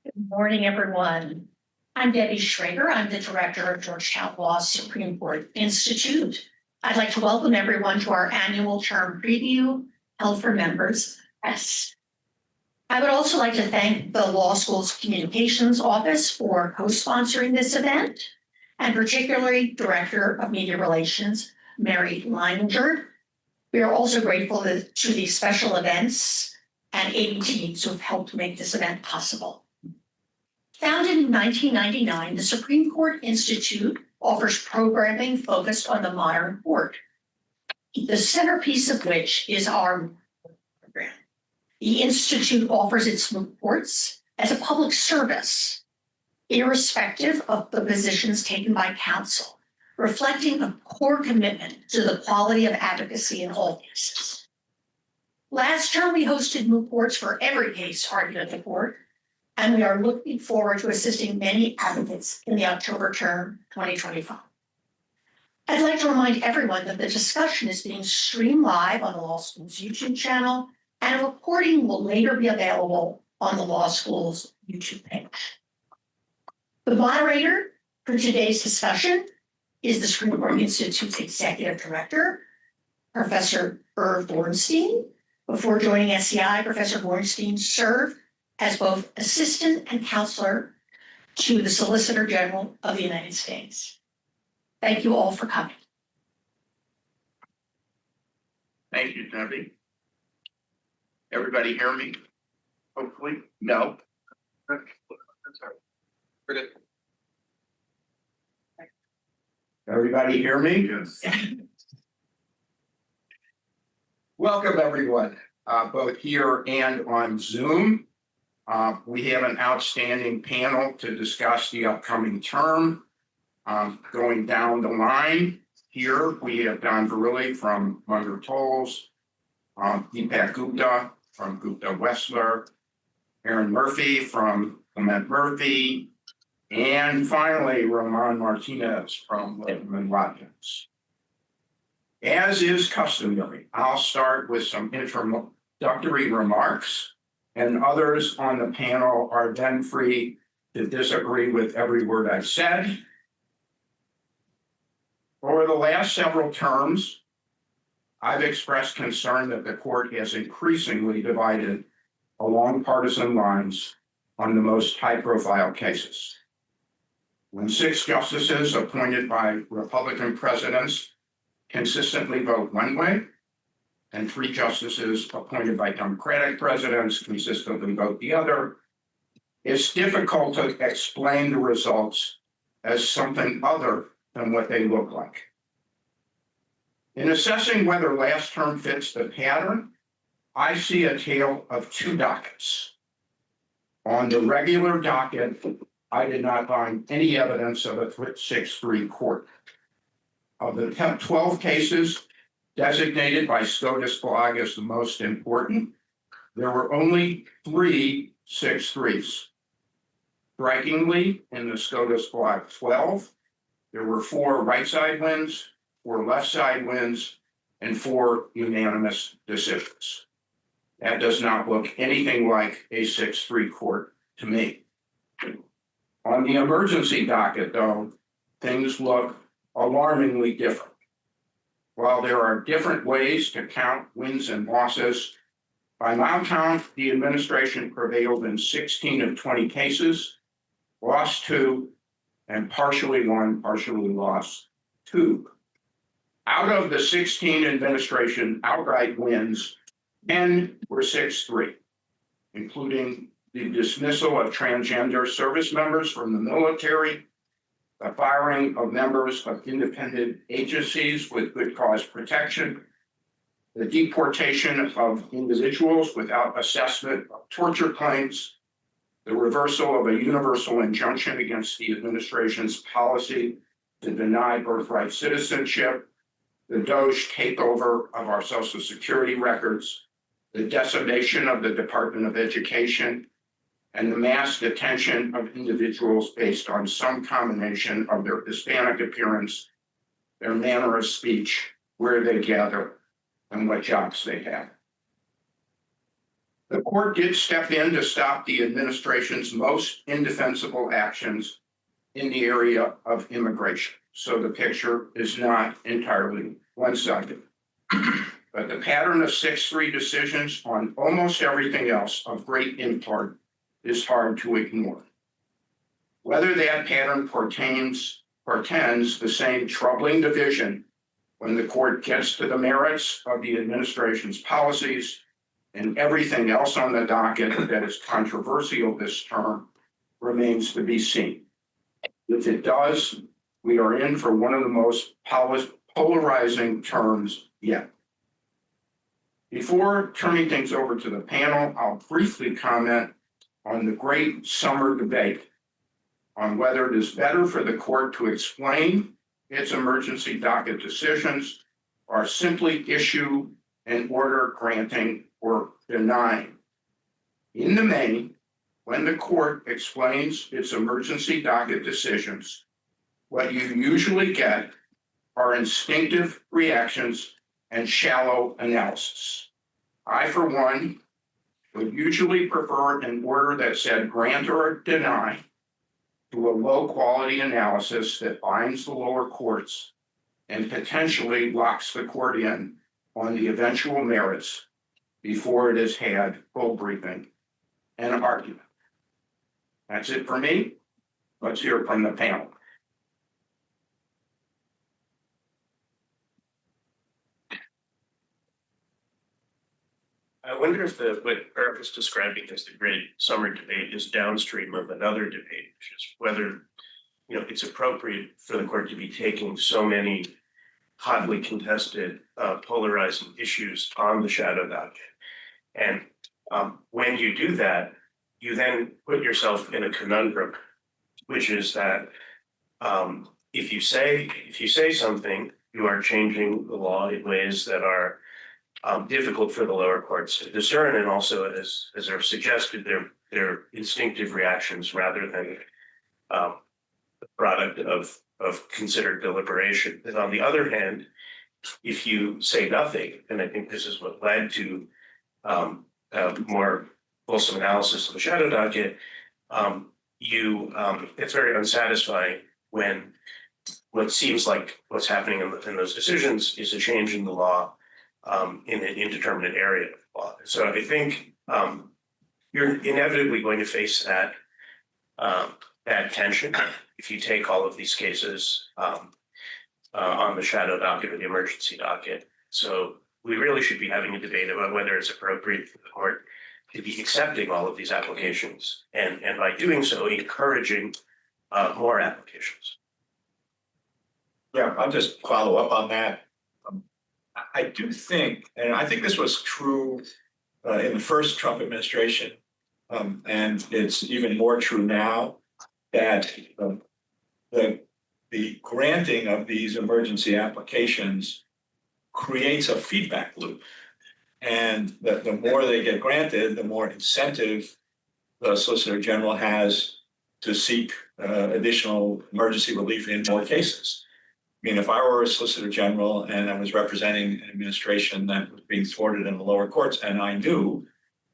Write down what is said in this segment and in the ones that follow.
Good morning, everyone. I'm Debbie Schrager. I'm the director of Georgetown Law's Supreme Court Institute. I'd like to welcome everyone to our annual term preview held for members. Yes. I would also like to thank the law school's communications office for co-sponsoring this event, and particularly Director of Media Relations, Mary Leininger. We are also grateful to the special events and AV teams who have helped make this event possible. Founded in 1999, the Supreme Court Institute offers programming focused on the modern court, the centerpiece of which is our program. The Institute offers its reports as a public service, irrespective of the positions taken by counsel, reflecting a core commitment to the quality of advocacy in all cases. Last term, we hosted moot courts for every case argued at the court, and we are looking forward to assisting many advocates in the October term 2025. I'd like to remind everyone that the discussion is being streamed live on the law school's YouTube channel, and a recording will later be available on the law school's YouTube page. The moderator for today's discussion is the Supreme Court Institute's Executive Director, Professor Irv Bornstein. Before joining SCI, Professor Bornstein served as both assistant and counselor to the Solicitor General of the United States. Thank you all for coming. Thank you, Debbie. Everybody hear me? Hopefully, no. That's all right. We're good. Everybody hear me? Yes. Welcome, everyone, both here and on Zoom. We have an outstanding panel to discuss the upcoming term. Going down the line here, we have Don Verrilli from Munger Tolles, Deepak Gupta from Gupta Wessler, Aaron Murphy from Clement Murphy, and finally, Roman Martinez from Lipman Watkins. As is customary, I'll start with some introductory remarks, and others on the panel are then free to disagree with every word I've said. Over the last several terms, I've expressed concern that the court has increasingly divided along partisan lines on the most high-profile cases. When 6 justices appointed by Republican presidents consistently vote one way, and 3 justices appointed by Democratic presidents consistently vote the other, it's difficult to explain the results as something other than what they look like. In assessing whether last term fits the pattern, I see a tale of 2 dockets. On the regular docket, I did not find any evidence of a 6-3 court. Of the 12 cases designated by SCOTUS blog as the most important, there were only 3 6-3s. Strikingly, in the SCOTUS blog 12, there were 4 right side wins, 4 left side wins, and 4 unanimous decisions. That does not look anything like a 6-3 court to me. On the emergency docket, though, things look alarmingly different. While there are different ways to count wins and losses, by my count, the administration prevailed in 16 of 20 cases, lost 2, and partially won, partially lost 2. Out of the 16 administration outright wins, 10 were 6-3, including the dismissal of transgender service members from the military, the firing of members of independent agencies with good cause protection, the deportation of individuals without assessment of torture claims, the reversal of a universal injunction against the administration's policy to deny birthright citizenship, the DOJ takeover of our Social Security records, the decimation of the Department of Education, and the mass detention of individuals based on some combination of their Hispanic appearance, their manner of speech, where they gather, and what jobs they have. The court did step in to stop the administration's most indefensible actions in the area of immigration. So the picture is not entirely one-sided. But the pattern of 6-3 decisions on almost everything else of great import is hard to ignore. Whether that pattern portends the same troubling division when the court gets to the merits of the administration's policies and everything else on the docket that is controversial this term remains to be seen. If it does, we are in for one of the most polarizing terms yet. Before turning things over to the panel, I'll briefly comment on the great summer debate on whether it is better for the court to explain its emergency docket decisions or simply issue an order granting or denying. In the main, when the court explains its emergency docket decisions, what you usually get are instinctive reactions and shallow analysis. I, for one, would usually prefer an order that said grant or deny to a low-quality analysis that binds the lower courts and potentially locks the court in on the eventual merits before it has had full briefing and argument. That's it for me. Let's hear from the panel. I wonder if what Tariff is describing as the great summer debate is downstream of another debate, which is whether it's appropriate for the court to be taking so many hotly contested, polarizing issues on the shadow docket. And when you do that, you then put yourself in a conundrum, which is that if you say something, you are changing the law in ways that are difficult for the lower courts to discern, and also, as are suggested, they're instinctive reactions rather than the product of considered deliberation. And on the other hand, if you say nothing, and I think this is what led to more fulsome analysis of the shadow docket, it's very unsatisfying when what seems like what's happening in those decisions is a change in the law in an indeterminate area of law. So I think you're inevitably going to face that tension if you take all of these cases on the shadow docket or the emergency docket. So we really should be having a debate about whether it's appropriate for the court to be accepting all of these applications and by doing so, encouraging more applications. Yeah, I'll just follow up on that. I do think, and I think this was true in the first Trump administration, and it's even more true now, that the granting of these emergency applications creates a feedback loop. And the more they get granted, the more incentive the Solicitor General has to seek additional emergency relief in more cases. I mean, if I were a Solicitor General and I was representing an administration that was being thwarted in the lower courts, and I knew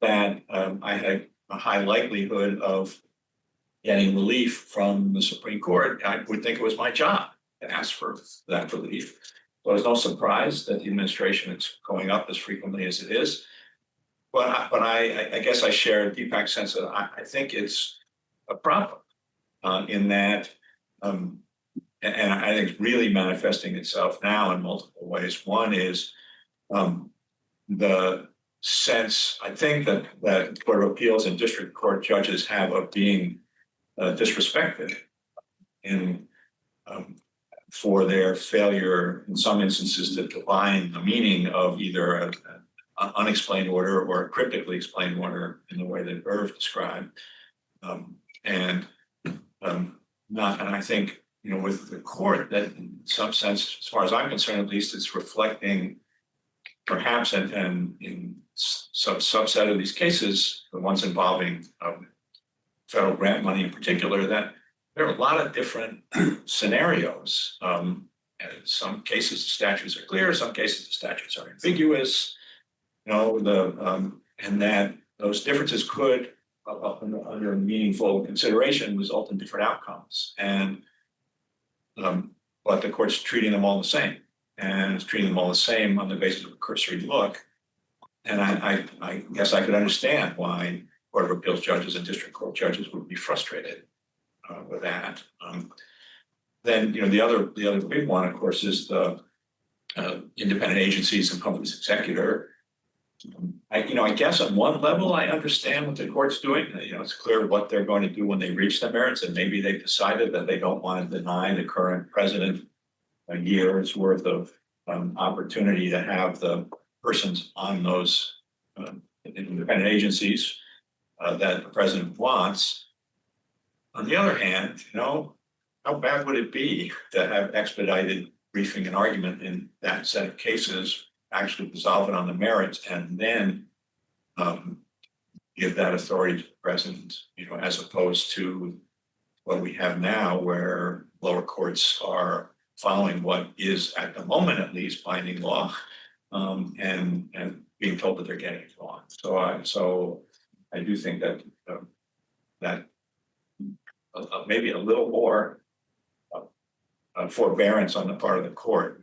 that I had a high likelihood of getting relief from the Supreme Court, I would think it was my job to ask for that relief. So it's no surprise that the administration is going up as frequently as it is. But I guess I share Deepak's sense that I think it's a problem in that, and I think it's really manifesting itself now in multiple ways. One is the sense, I think, that Court of Appeals and district court judges have of being disrespected for their failure in some instances to define the meaning of either an unexplained order or a cryptically explained order in the way that Irv described. And I think, with the court, that in some sense, as far as I'm concerned, at least, it's reflecting perhaps and in some subset of these cases, the ones involving federal grant money in particular, that there are a lot of different scenarios. And in some cases, the statutes are clear. Some cases, the statutes are ambiguous. And that those differences could, under meaningful consideration, result in different outcomes. And but the court's treating them all the same, and it's treating them all the same on the basis of a cursory look. And I guess I could understand why Court of Appeals judges and district court judges would be frustrated with that. Then the other big one, of course, is the independent agencies and public executor. I guess at one level I understand what the court's doing. It's clear what they're going to do when they reach the merits, and maybe they've decided that they don't want to deny the current president a year's worth of opportunity to have the persons on those independent agencies that the president wants. On the other hand, how bad would it be to have expedited briefing and argument in that set of cases, actually resolve it on the merits, and then give that authority to the president, as opposed to what we have now, where lower courts are following what is, at the moment at least, binding law, and being told that they're getting it wrong. So I do think that maybe a little more forbearance on the part of the court.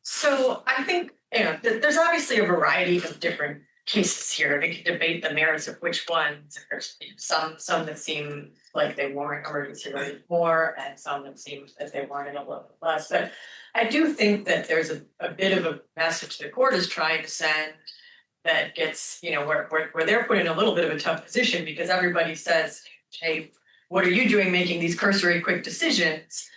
So I think, there's obviously a variety of different cases here. We can debate the merits of which ones. There's some that seem like they warrant emergency relief more, and some that seem that they warrant it a little bit less. But I do think that there's a bit of a message the court is trying to send that gets, where they're put in a little bit of a tough position, because everybody says, hey, what are you doing making these cursory quick decisions?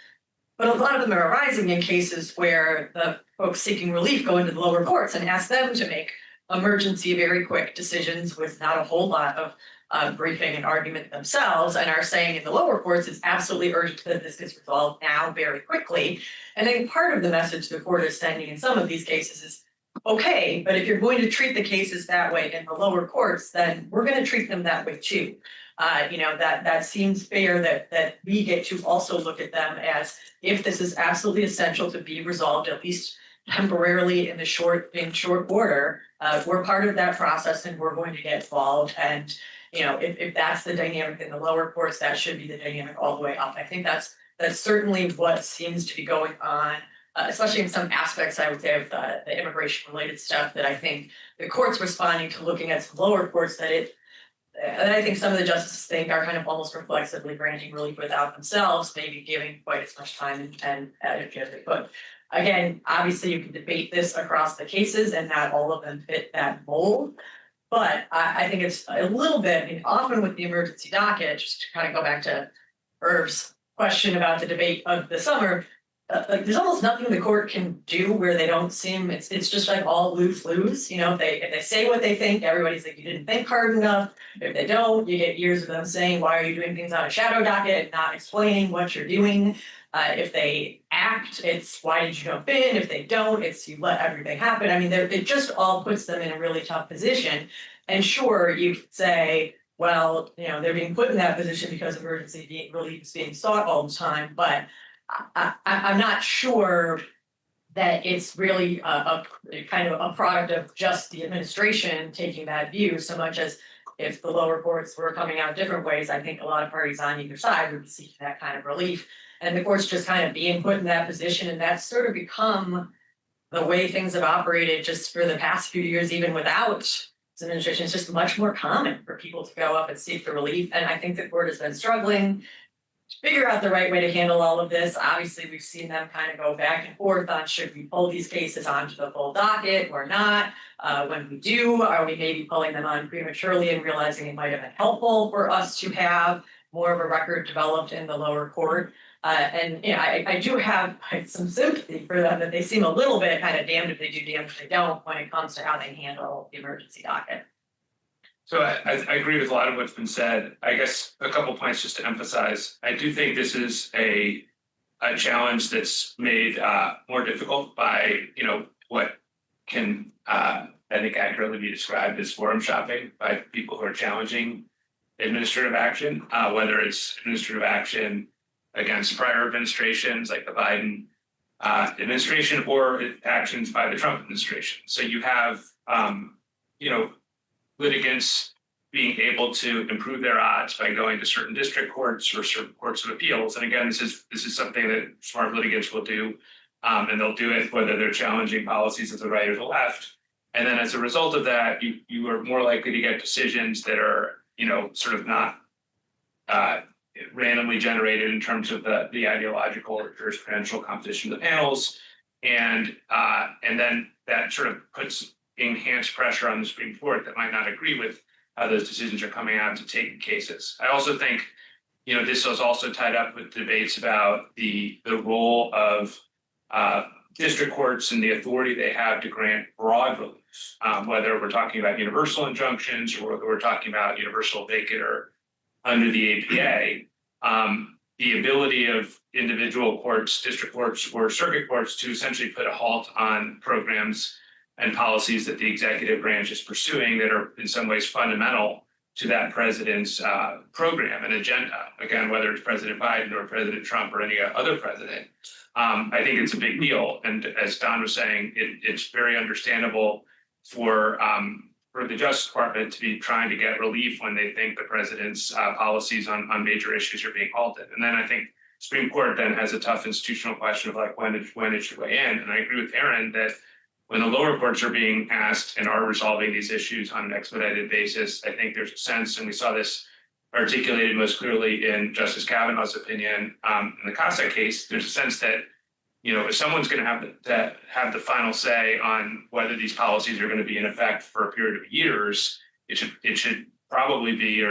But a lot of them are arising in cases where the folks seeking relief go into the lower courts and ask them to make emergency, very quick decisions with not a whole lot of briefing and argument themselves, and are saying in the lower courts it's absolutely urgent that this gets resolved now very quickly. And I think part of the message the court is sending in some of these cases is, okay, but if you're going to treat the cases that way in the lower courts, then we're going to treat them that way too. That seems fair, that we get to also look at them as, if this is absolutely essential to be resolved, at least temporarily in short order, we're part of that process and we're going to get involved. And if that's the dynamic in the lower courts, that should be the dynamic all the way up. I think that's certainly what seems to be going on, especially in some aspects, I would say, of the immigration related stuff, that I think the court's responding to, looking at some lower courts and I think some of the justices think are kind of almost reflexively granting relief without themselves maybe giving quite as much time and energy as they could. Again, obviously you can debate this across the cases and not all of them fit that mold. But I think it's a little bit, often with the emergency docket, just to kind of go back to Irv's question about the debate of the summer, there's almost nothing the court can do where they don't seem, it's just like all lose-lose. If they say what they think, everybody's like, you didn't think hard enough. If they don't, you get years of them saying, why are you doing things on a shadow docket and not explaining what you're doing? If they act, it's why did you jump in? If they don't, it's you let everything happen. I mean, it just all puts them in a really tough position. And sure, you could say, well, they're being put in that position because emergency relief is being sought all the time, but I'm not sure that it's really a kind of a product of just the administration taking that view, so much as if the lower courts were coming out different ways. I think a lot of parties on either side would be seeking that kind of relief. And the courts just kind of being put in that position, and that's sort of become the way things have operated just for the past few years, even without this administration. It's just much more common for people to go up and seek the relief. And I think the court has been struggling to figure out the right way to handle all of this. Obviously, we've seen them kind of go back and forth on, should we pull these cases onto the full docket or not? When we do, are we maybe pulling them on prematurely and realizing it might have been helpful for us to have more of a record developed in the lower court? I do have some sympathy for them, that they seem a little bit kind of damned if they do, damned if they don't, when it comes to how they handle the emergency docket. So I agree with a lot of what's been said. I guess a couple points just to emphasize. I do think this is a challenge that's made more difficult by what can I think accurately be described as forum shopping by people who are challenging administrative action, whether it's administrative action against prior administrations like the Biden administration or actions by the Trump administration. So you have, litigants being able to improve their odds by going to certain district courts or certain courts of appeals. And again, this is something that smart litigants will do, and they'll do it whether they're challenging policies of the right or the left. And then as a result of that, you are more likely to get decisions that are, sort of not randomly generated in terms of the ideological or jurisprudential composition of the panels. And then that sort of puts enhanced pressure on the Supreme Court that might not agree with how those decisions are coming out to take cases. I also think, this was also tied up with debates about the role of district courts and the authority they have to grant broad relief, whether we're talking about universal injunctions or whether we're talking about universal vacatur under the APA. The ability of individual courts, district courts, or circuit courts to essentially put a halt on programs and policies that the executive branch is pursuing that are in some ways fundamental to that president's program and agenda. Again, whether it's President Biden or President Trump or any other president, I think it's a big deal. And as Don was saying, it's very understandable for the Justice Department to be trying to get relief when they think the president's policies on major issues are being halted. And then I think Supreme Court then has a tough institutional question of like when it should weigh in. And I agree with Aaron that when the lower courts are being asked and are resolving these issues on an expedited basis, I think there's a sense, and we saw this articulated most clearly in Justice Kavanaugh's opinion in the Cossack case, there's a sense that, if someone's going to have the final say on whether these policies are going to be in effect for a period of years, it should probably be,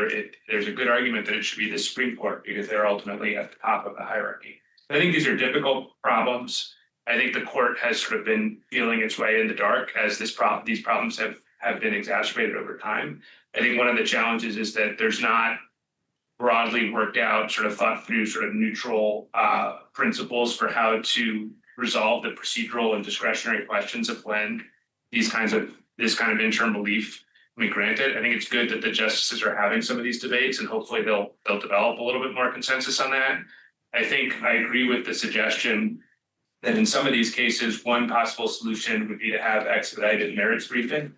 there's a good argument that it should be the Supreme Court because they're ultimately at the top of the hierarchy. I think these are difficult problems. I think the court has sort of been feeling its way in the dark as these problems have been exacerbated over time. I think one of the challenges is that there's not broadly worked out, sort of thought through, sort of neutral principles for how to resolve the procedural and discretionary questions of when this kind of interim relief will be granted. I think it's good that the justices are having some of these debates, and hopefully they'll develop a little bit more consensus on that. I think I agree with the suggestion that in some of these cases, one possible solution would be to have expedited merits briefing,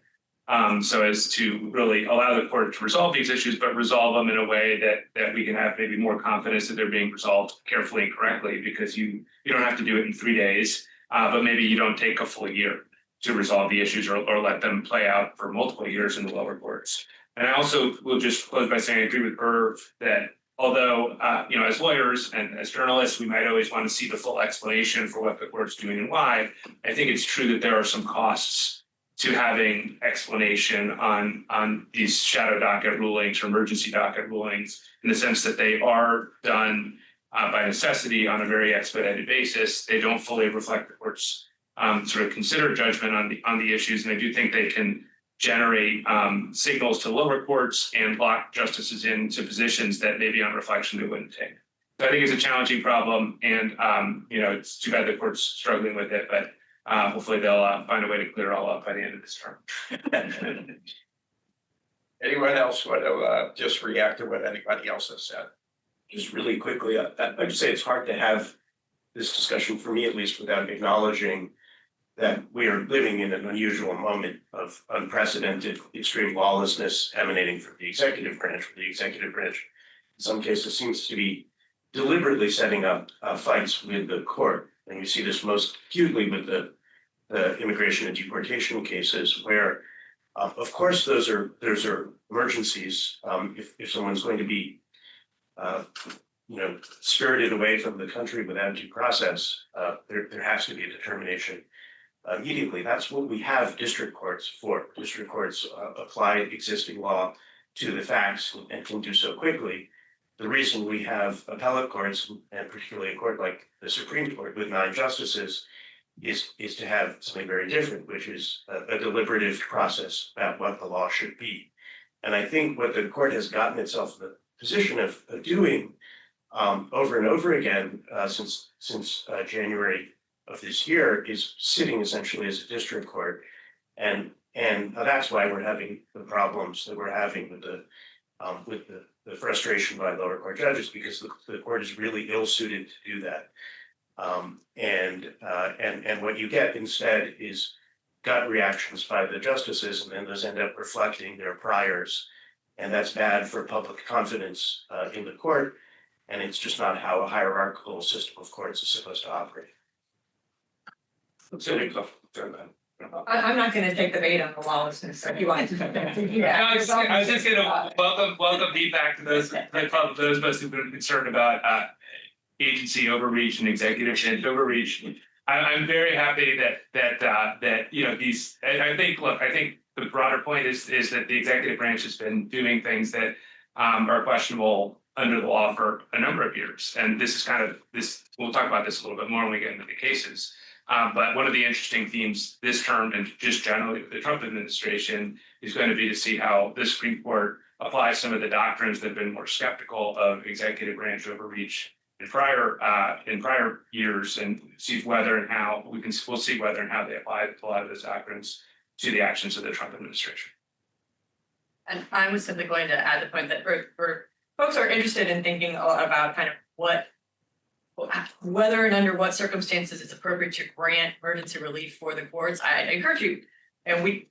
so as to really allow the court to resolve these issues, but resolve them in a way that we can have maybe more confidence that they're being resolved carefully and correctly, because you don't have to do it in 3 days, but maybe you don't take a full year to resolve the issues or let them play out for multiple years in the lower courts. And I also will just close by saying I agree with Irv that although, as lawyers and as journalists, we might always want to see the full explanation for what the court's doing and why. I think it's true that there are some costs to having explanation on these shadow docket rulings or emergency docket rulings, in the sense that they are done by necessity on a very expedited basis. They don't fully reflect the court's sort of considered judgment on the issues, and I do think they can generate signals to lower courts and lock justices into positions that maybe on reflection they wouldn't take. So I think it's a challenging problem, and it's too bad the court's struggling with it, but hopefully they'll find a way to clear it all up by the end of this term. Anyone else want to just react to what anybody else has said? Just really quickly, I'd just say it's hard to have this discussion, for me at least, without acknowledging that we are living in an unusual moment of unprecedented extreme lawlessness emanating from the executive branch, where the executive branch in some cases seems to be deliberately setting up fights with the court. And you see this most acutely with the immigration and deportation cases, where of course those are emergencies. If someone's going to be spirited away from the country without due process, there has to be a determination immediately. That's what we have district courts for. District courts apply existing law to the facts and can do so quickly. The reason we have appellate courts, and particularly a court like the Supreme Court with 9 justices, is to have something very different, which is a deliberative process about what the law should be. And I think what the court has gotten itself in the position of doing over and over again since January of this year is sitting essentially as a district court, and that's why we're having the problems that we're having with the frustration by lower court judges, because the court is really ill-suited to do that. And what you get instead is gut reactions by the justices, and then those end up reflecting their priors. And that's bad for public confidence in the court. And it's just not how a hierarchical system of courts is supposed to operate. I'm not gonna take the bait on the lawlessness, so if you want to. I was just gonna welcome feedback to those of us who've been concerned about agency overreach and executive branch overreach. I'm very happy that you know these. I think the broader point is that the executive branch has been doing things that are questionable under the law for a number of years, and this is kind of this. We'll talk about this a little bit more when we get into the cases. But one of the interesting themes this term and just generally with the Trump administration is going to be to see how the Supreme Court applies some of the doctrines that have been more skeptical of executive branch overreach in prior years, and see whether and how we'll see whether and how they apply a lot of those doctrines to the actions of the Trump administration. And I was simply going to add the point that for folks who are interested in thinking about kind of whether and under what circumstances it's appropriate to grant emergency relief for the courts, I encourage you, and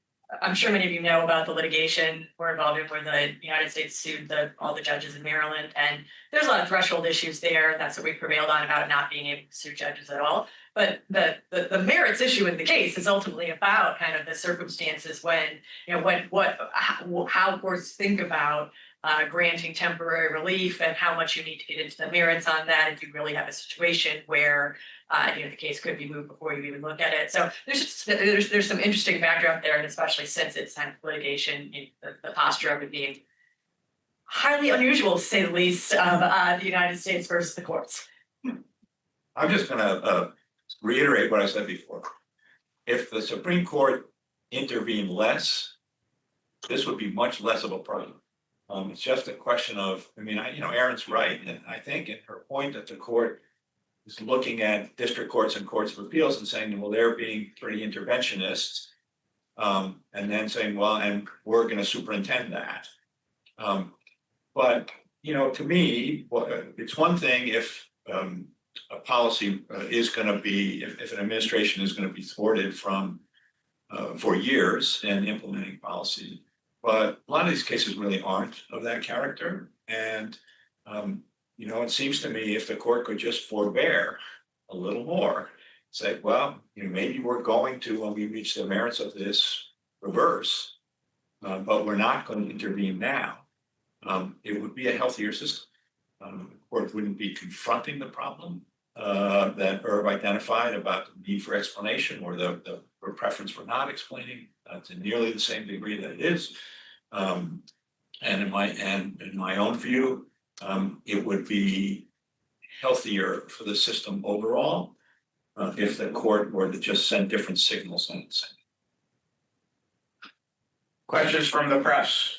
I'm sure many of you know about the litigation we're involved in where the United States sued all the judges in Maryland, and there's a lot of threshold issues there. That's what we prevailed on about not being able to sue judges at all. But the merits issue in the case is ultimately about kind of the circumstances when, you know, how courts think about granting temporary relief and how much you need to get into the merits on that if you really have a situation where you know, the case could be moved before you even look at it. So there's some interesting backdrop there, and especially since it's kind of litigation, the posture of it being highly unusual to say the least of the United States versus the courts. I'm just gonna reiterate what I said before. If the Supreme Court intervened less, this would be much less of a problem. It's just a question of, I mean, Erin's right, and I think in her point that the court is looking at district courts and courts of appeals and saying, well, they're being pretty interventionists, and then saying, well, and we're going to superintend that. But to me, it's one thing if a policy is going to be, if an administration is going to be thwarted from for years in implementing policy. But a lot of these cases really aren't of that character. And, it seems to me if the court could just forbear a little more, say, well, maybe we're going to, when we reach the merits of this, reverse, but we're not going to intervene now. It would be a healthier system. The court wouldn't be confronting the problem that Irv identified about the need for explanation or the preference for not explaining to nearly the same degree that it is. And in my own view, it would be healthier for the system overall if the court were to just send different signals on it. Questions from the press?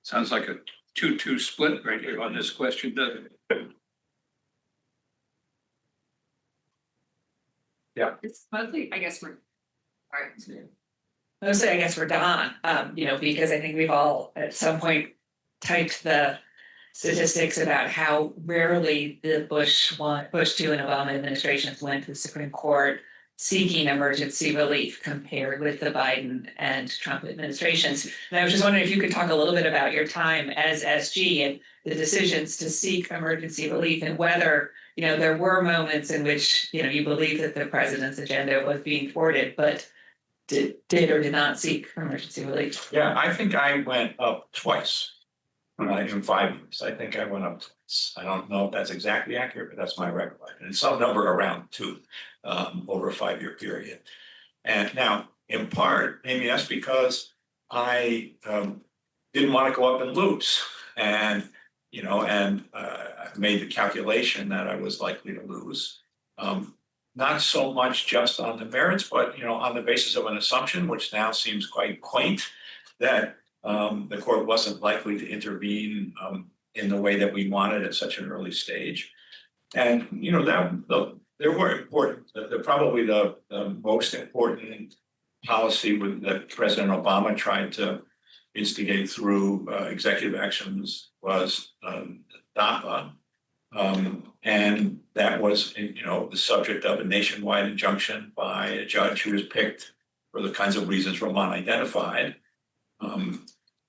Sounds like a 2-2 split right here on this question, doesn't it? Yeah. It's mostly, I guess, mostly, I guess, for Don, because I think we've all at some point typed the statistics about how rarely the Bush 2 and Obama administrations went to the Supreme Court seeking emergency relief compared with the Biden and Trump administrations. And I was just wondering if you could talk a little bit about your time as SG and the decisions to seek emergency relief and whether, there were moments in which, you believe that the president's agenda was being thwarted, but did or did not seek emergency relief. Yeah, I think I went up twice in 5 years. I think I went up twice. I don't know if that's exactly accurate, but that's my recollection. And some number around 2 over a 5-year period. And now, in part, maybe that's because I didn't want to go up and lose. And, I made the calculation that I was likely to lose. Not so much just on the merits, but, on the basis of an assumption, which now seems quite quaint, that the court wasn't likely to intervene in the way that we wanted at such an early stage. And, there were important, probably the most important policy that President Obama tried to instigate through executive actions was DAPA, And that was, the subject of a nationwide injunction by a judge who was picked for the kinds of reasons Ramon identified.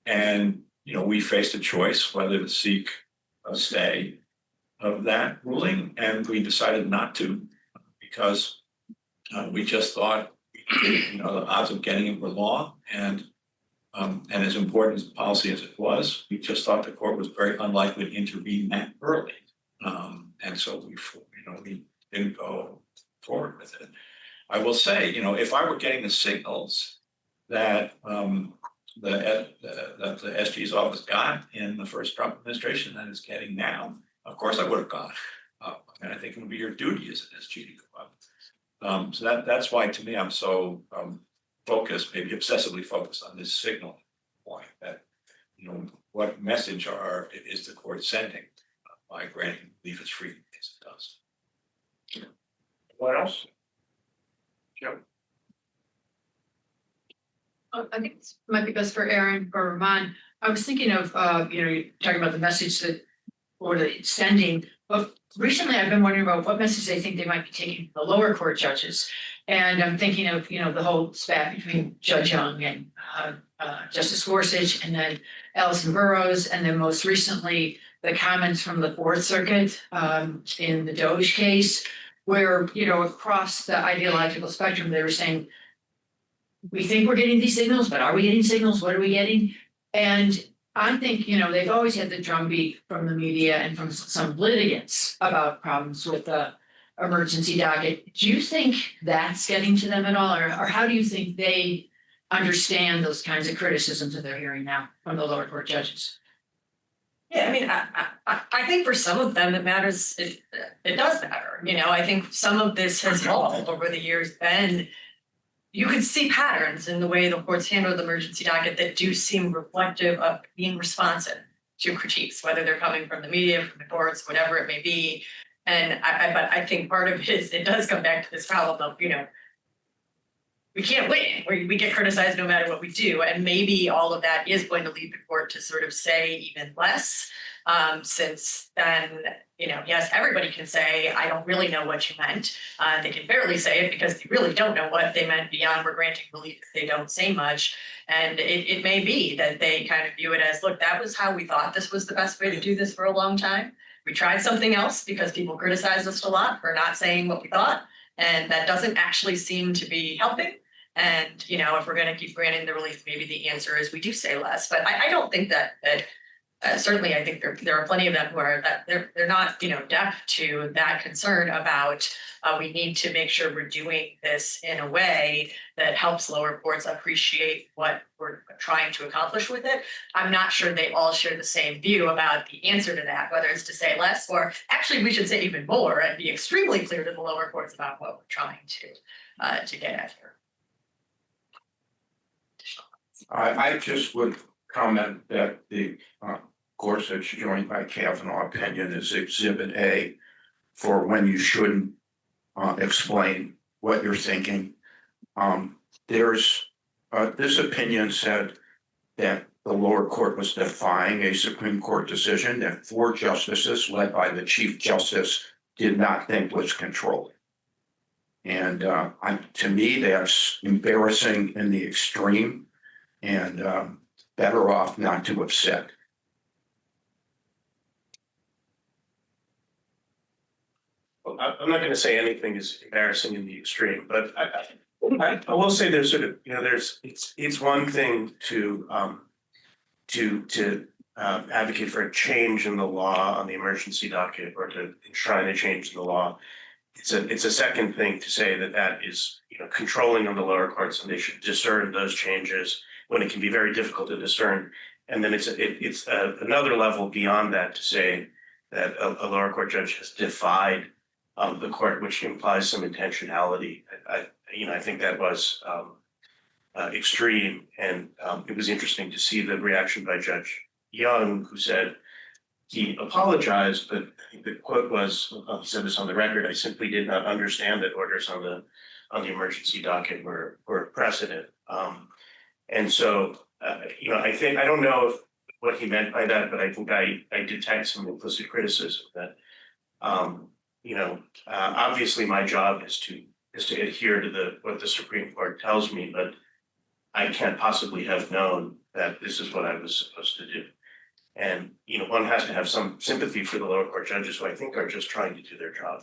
And, we faced a choice whether to seek a stay of that ruling, and we decided not to because we just thought, the odds of getting it were long, and as important as the policy as it was, we just thought the court was very unlikely to intervene that early. And so we didn't go forward with it. I will say, if I were getting the signals that that the SG's office got in the first Trump administration that it's getting now, of course I would have gone up. And I think it would be your duty as an SG to go up. So that's why, to me, I'm so focused, maybe obsessively focused on this signal point that, what message is the court sending by granting relief as freely as it does. What else? Joe? I think this might be best for Aaron or Ramon. I was thinking of, you're talking about the message that, or the sending, but recently I've been wondering about what message they think they might be taking to the lower court judges. And I'm thinking of, the whole spat between Judge Young and Justice Gorsuch, and then Allison Burroughs, and then most recently, the comments from the Fourth Circuit in the Doge case, where, across the ideological spectrum, they were saying, we think we're getting these signals, but are we getting signals? What are we getting? And I think, they've always had the drumbeat from the media and from some litigants about problems with the emergency docket. Do you think that's getting to them at all? Or how do you think they understand those kinds of criticisms that they're hearing now from the lower court judges? Yeah, I mean, I think for some of them it matters, it does matter. I think some of this has all over the years been, you can see patterns in the way the courts handle the emergency docket that do seem reflective of being responsive to critiques, whether they're coming from the media, from the courts, whatever it may be. And but I think part of it is, it does come back to this problem of, we can't win. We get criticized no matter what we do. And maybe all of that is going to lead the court to sort of say even less, since then, yes, everybody can say, I don't really know what you meant. They can barely say it because they really don't know what they meant beyond we're granting relief if they don't say much. And it may be that they kind of view it as, look, that was how we thought this was the best way to do this for a long time. We tried something else because people criticized us a lot for not saying what we thought. And that doesn't actually seem to be helping. And, if we're going to keep granting the relief, maybe the answer is we do say less. But I don't think that certainly, I think there are plenty of them who are that they're not, deaf to that concern about we need to make sure we're doing this in a way that helps lower courts appreciate what we're trying to accomplish with it. I'm not sure they all share the same view about the answer to that, whether it's to say less or actually we should say even more and be extremely clear to the lower courts about what we're trying to get at here. I just would comment that the Gorsuch joined by Kavanaugh opinion is Exhibit A for when you shouldn't explain what you're thinking. This opinion said that the lower court was defying a Supreme Court decision that 4 justices led by the Chief Justice did not think was controlling. And to me, that's embarrassing in the extreme, and better off not to have said. Well, I'm not going to say anything is embarrassing in the extreme, but I will say there's sort of, it's one thing to advocate for a change in the law on the emergency docket or to enshrine a change in the law. It's a second thing to say that is, controlling on the lower courts, and they should discern those changes when it can be very difficult to discern. And then it's another level beyond that to say that a lower court judge has defied the court, which implies some intentionality. I think that was extreme, and it was interesting to see the reaction by Judge Young, who said he apologized, but I think the quote was, he said this on the record, "I simply did not understand that orders on the emergency docket were precedent." And so, I think, I don't know what he meant by that, but I think I detect some implicit criticism that Obviously my job is to adhere to what the Supreme Court tells me, but I can't possibly have known that this is what I was supposed to do. And, one has to have some sympathy for the lower court judges who I think are just trying to do their job.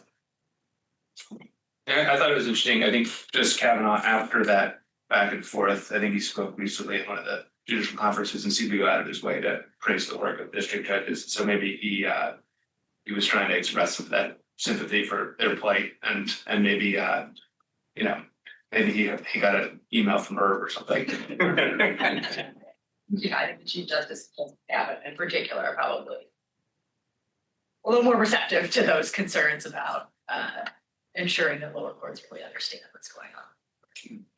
Yeah, I thought it was interesting. I think just Kavanaugh, after that back and forth, I think he spoke recently at one of the judicial conferences and seemed to go out of his way to praise the work of district judges. So maybe he was trying to express some of that sympathy for their plight and maybe maybe he got an email from Herb or something. Yeah, I think the Chief Justice Abbott in particular are probably a little more receptive to those concerns about ensuring that lower courts really understand what's going on.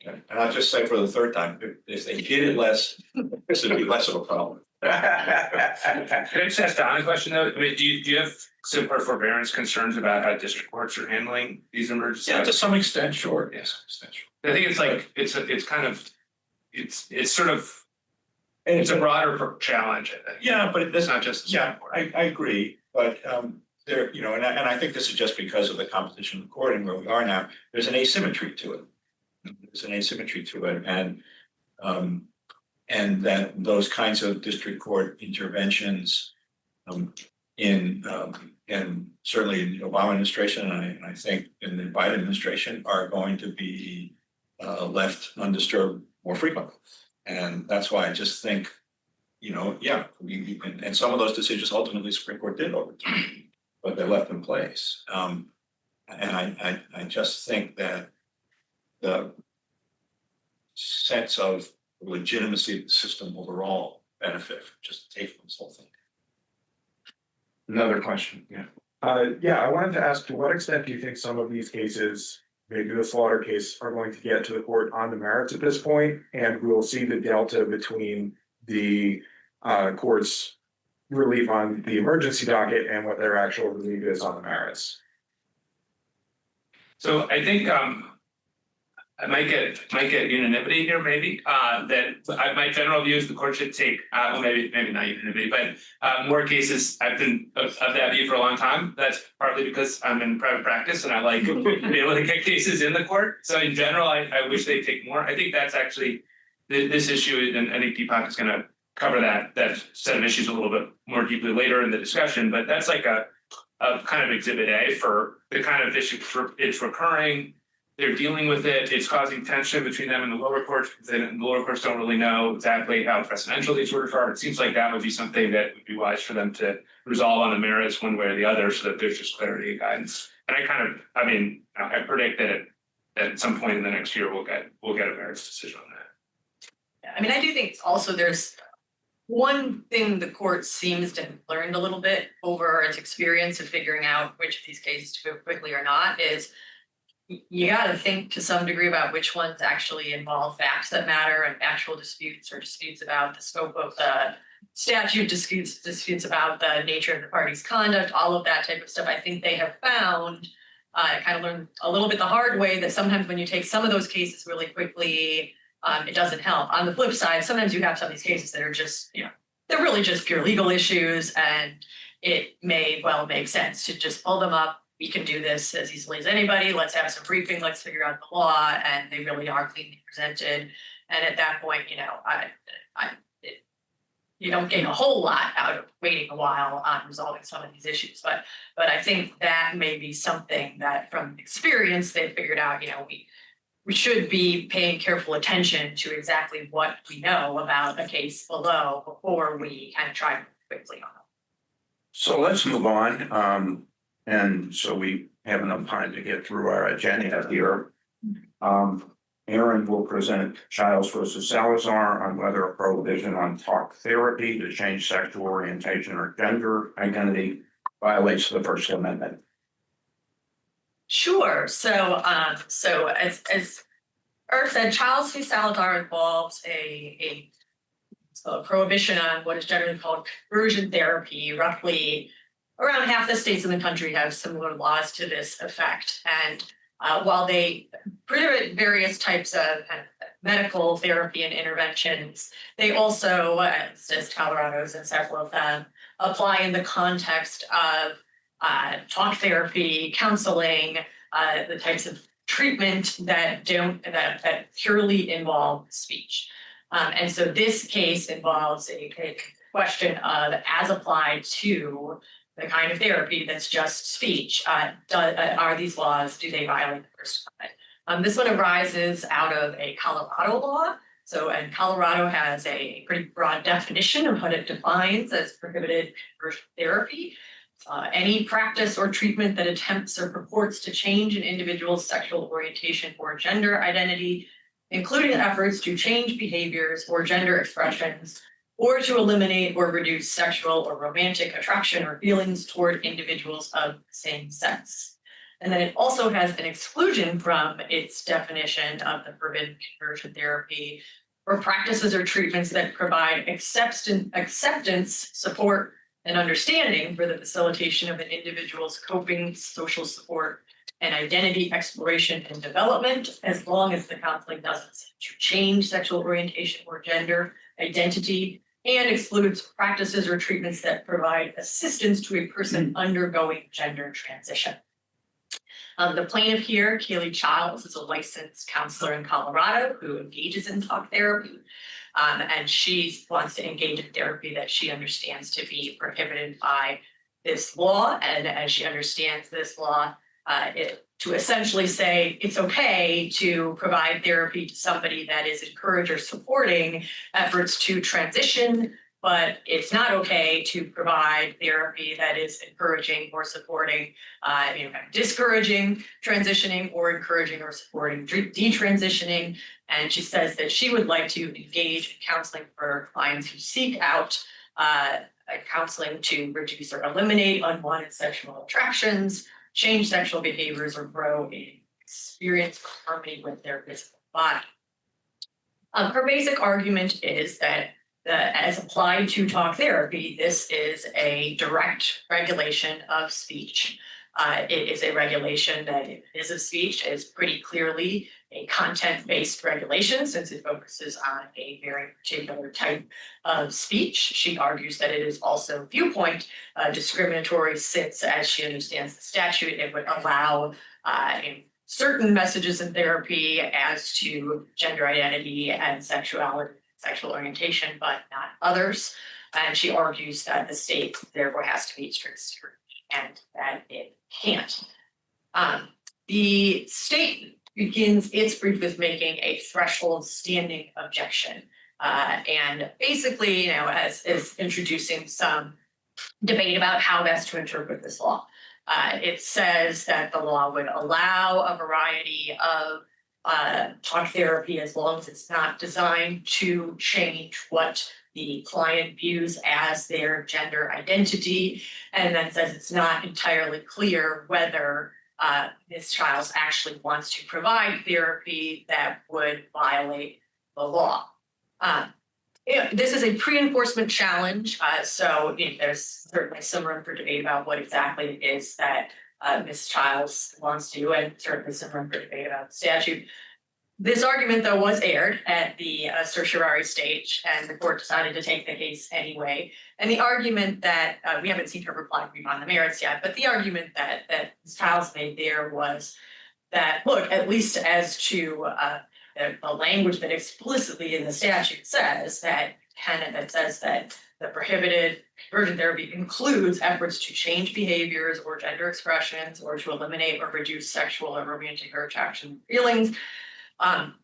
And I'll just say for the third time, if they did it less, this would be less of a problem. Can I just ask Don a question though? I mean, do you have similar forbearance concerns about how district courts are handling these emergencies? Yeah, to some extent, sure. Yes, I think it's like it's sort of it's a broader challenge. I think. Yeah, but It's not just. Yeah, I agree, but there, and I think this is just because of the composition of the court and where we are now, there's an asymmetry to it. And that those kinds of district court interventions and certainly in the Obama administration, and I think in the Biden administration, are going to be left undisturbed more frequently. And that's why I just think, and some of those decisions ultimately Supreme Court did overturn, but they're left in place. And I just think that the sense of legitimacy of the system overall benefit from just taking this whole thing. Another question, yeah. I wanted to ask, to what extent do you think some of these cases, maybe the Slaughter case, are going to get to the court on the merits at this point, and we'll see the delta between the court's relief on the emergency docket and what their actual relief is on the merits? So I think I might get unanimity here, maybe. My general view is the court should take, maybe not unanimity, but more cases. I've been of that view for a long time. That's partly because I'm in private practice and I like to be able to get cases in the court. So in general, I wish they take more. I think that's actually this issue, and I think Deepak is going to cover that set of issues a little bit more deeply later in the discussion. But that's like a kind of exhibit A for the kind of issue. It's recurring. They're dealing with it. It's causing tension between them and the lower courts because the lower courts don't really know exactly how precedential these orders are. It seems like that would be something that would be wise for them to resolve on the merits one way or the other, so that there's just clarity and guidance. And I predict that at some point in the next year we'll get a merits decision on that. Yeah, I mean, I do think also there's one thing the court seems to have learned a little bit over its experience of figuring out which of these cases to move quickly or not is you got to think to some degree about which ones actually involve facts that matter and actual disputes or disputes about the scope of the statute, disputes about the nature of the party's conduct, all of that type of stuff. I think they have found, I kind of learned a little bit the hard way that sometimes when you take some of those cases really quickly, it doesn't help. On the flip side, sometimes you have some of these cases that are just, they're really just pure legal issues, and it may well make sense to just pull them up. We can do this as easily as anybody. Let's have some briefing. Let's figure out the law, and they really are cleanly presented. And at that point, you don't gain a whole lot out of waiting a while on resolving some of these issues. But I think that may be something that, from experience, they figured out. We should be paying careful attention to exactly what we know about a case below before we kind of try quickly on it. So let's move on. And so we have enough time to get through our agenda here. Aaron will present Childs versus Salazar on whether a prohibition on talk therapy to change sexual orientation or gender identity violates the First Amendment. Sure. So as Irv said, Childs v. Salazar involves a prohibition on what is generally called conversion therapy. Roughly around half the states in the country have similar laws to this effect. And while they prohibit various types of medical therapy and interventions, they also, as Colorado's and several of them, apply in the context of talk therapy, counseling, the types of treatment that purely involve speech. And so this case involves a question of, as applied to the kind of therapy that's just speech, are these laws, do they violate the First Amendment? This one arises out of a Colorado law. So, and Colorado has a pretty broad definition of what it defines as prohibited conversion therapy. Any practice or treatment that attempts or purports to change an individual's sexual orientation or gender identity, including efforts to change behaviors or gender expressions, or to eliminate or reduce sexual or romantic attraction or feelings toward individuals of the same sex. And then it also has an exclusion from its definition of the forbidden conversion therapy for practices or treatments that provide acceptance, support, and understanding for the facilitation of an individual's coping, social support, and identity exploration and development, as long as the counseling doesn't seek to change sexual orientation or gender identity, and excludes practices or treatments that provide assistance to a person undergoing gender transition. The plaintiff here, Kaylee Childs, is a licensed counselor in Colorado who engages in talk therapy. And she wants to engage in therapy that she understands to be prohibited by this law. And as she understands this law, to essentially say it's okay to provide therapy to somebody that is encouraging or supporting efforts to transition, but it's not okay to provide therapy that is encouraging or supporting, discouraging transitioning or encouraging or supporting detransitioning. And she says that she would like to engage in counseling for clients who seek out counseling to reduce or eliminate unwanted sexual attractions, change sexual behaviors, or grow in experience harmony with their physical body. Her basic argument is that as applied to talk therapy, this is a direct regulation of speech. It is a regulation that is of speech, is pretty clearly a content-based regulation since it focuses on a very particular type of speech. She argues that it is also viewpoint discriminatory since, as she understands the statute, it would allow certain messages in therapy as to gender identity and sexuality, sexual orientation, but not others. And she argues that the state therefore has to be strict and that it can't. The state begins its brief with making a threshold standing objection. And basically, as is introducing some debate about how best to interpret this law. It says that the law would allow a variety of talk therapy as long as it's not designed to change what the client views as their gender identity, and then says it's not entirely clear whether Ms. Childs actually wants to provide therapy that would violate the law. This is a pre-enforcement challenge, so there's certainly some room for debate about what exactly it is that Ms. Childs wants to do, and certainly some room for debate about the statute. This argument, though, was aired at the certiorari stage, and the court decided to take the case anyway. And the argument that we haven't seen her reply brief on the merits yet, but the argument that Ms. Childs made there was that, look, at least as to the language that explicitly in the statute says that the prohibited conversion therapy includes efforts to change behaviors or gender expressions or to eliminate or reduce sexual or romantic or attraction feelings.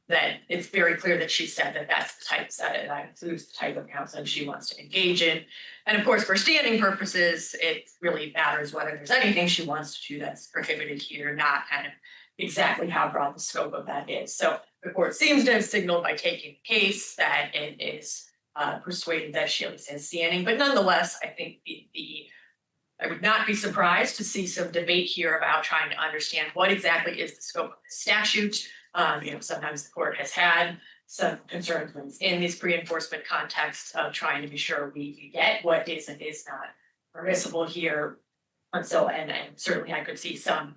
That it's very clear that she said that that's the type that includes the type of counseling she wants to engage in. And of course, for standing purposes, it really matters whether there's anything she wants to do that's prohibited here, not kind of exactly how broad the scope of that is. So the court seems to have signaled by taking the case that it is persuaded that she is standing, but nonetheless, I think I would not be surprised to see some debate here about trying to understand what exactly is the scope of the statute. Sometimes the court has had some concerns in these pre-enforcement contexts of trying to be sure we get what is and is not permissible here. And so, and certainly I could see some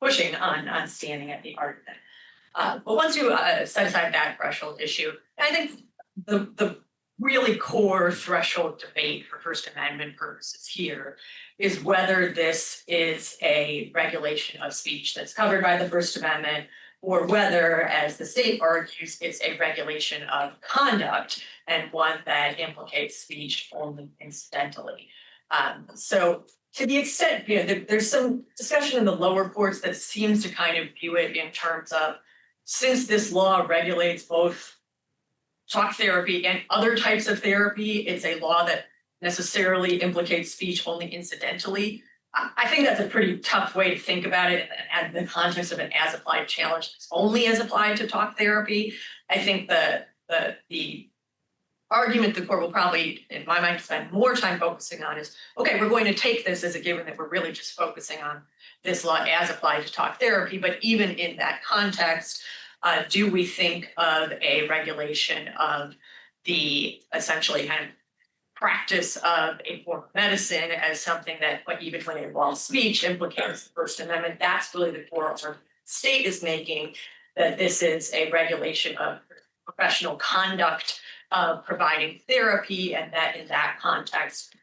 pushing on standing at the argument. But once you set aside that threshold issue, I think the really core threshold debate for First Amendment purposes here is whether this is a regulation of speech that's covered by the First Amendment, or whether, as the state argues, it's a regulation of conduct and one that implicates speech only incidentally. So to the extent, there's some discussion in the lower courts that seems to kind of view it in terms of, since this law regulates both talk therapy and other types of therapy, it's a law that necessarily implicates speech only incidentally. I think that's a pretty tough way to think about it in the context of an as applied challenge that's only as applied to talk therapy. I think the argument the court will probably, in my mind, spend more time focusing on is, okay, we're going to take this as a given that we're really just focusing on this law as applied to talk therapy. But even in that context, do we think of a regulation of the essentially kind of practice of a form of medicine as something that, but even when it involves speech, implicates the First Amendment? That's really the core argument the state is making, that this is a regulation of professional conduct of providing therapy, and that in that context,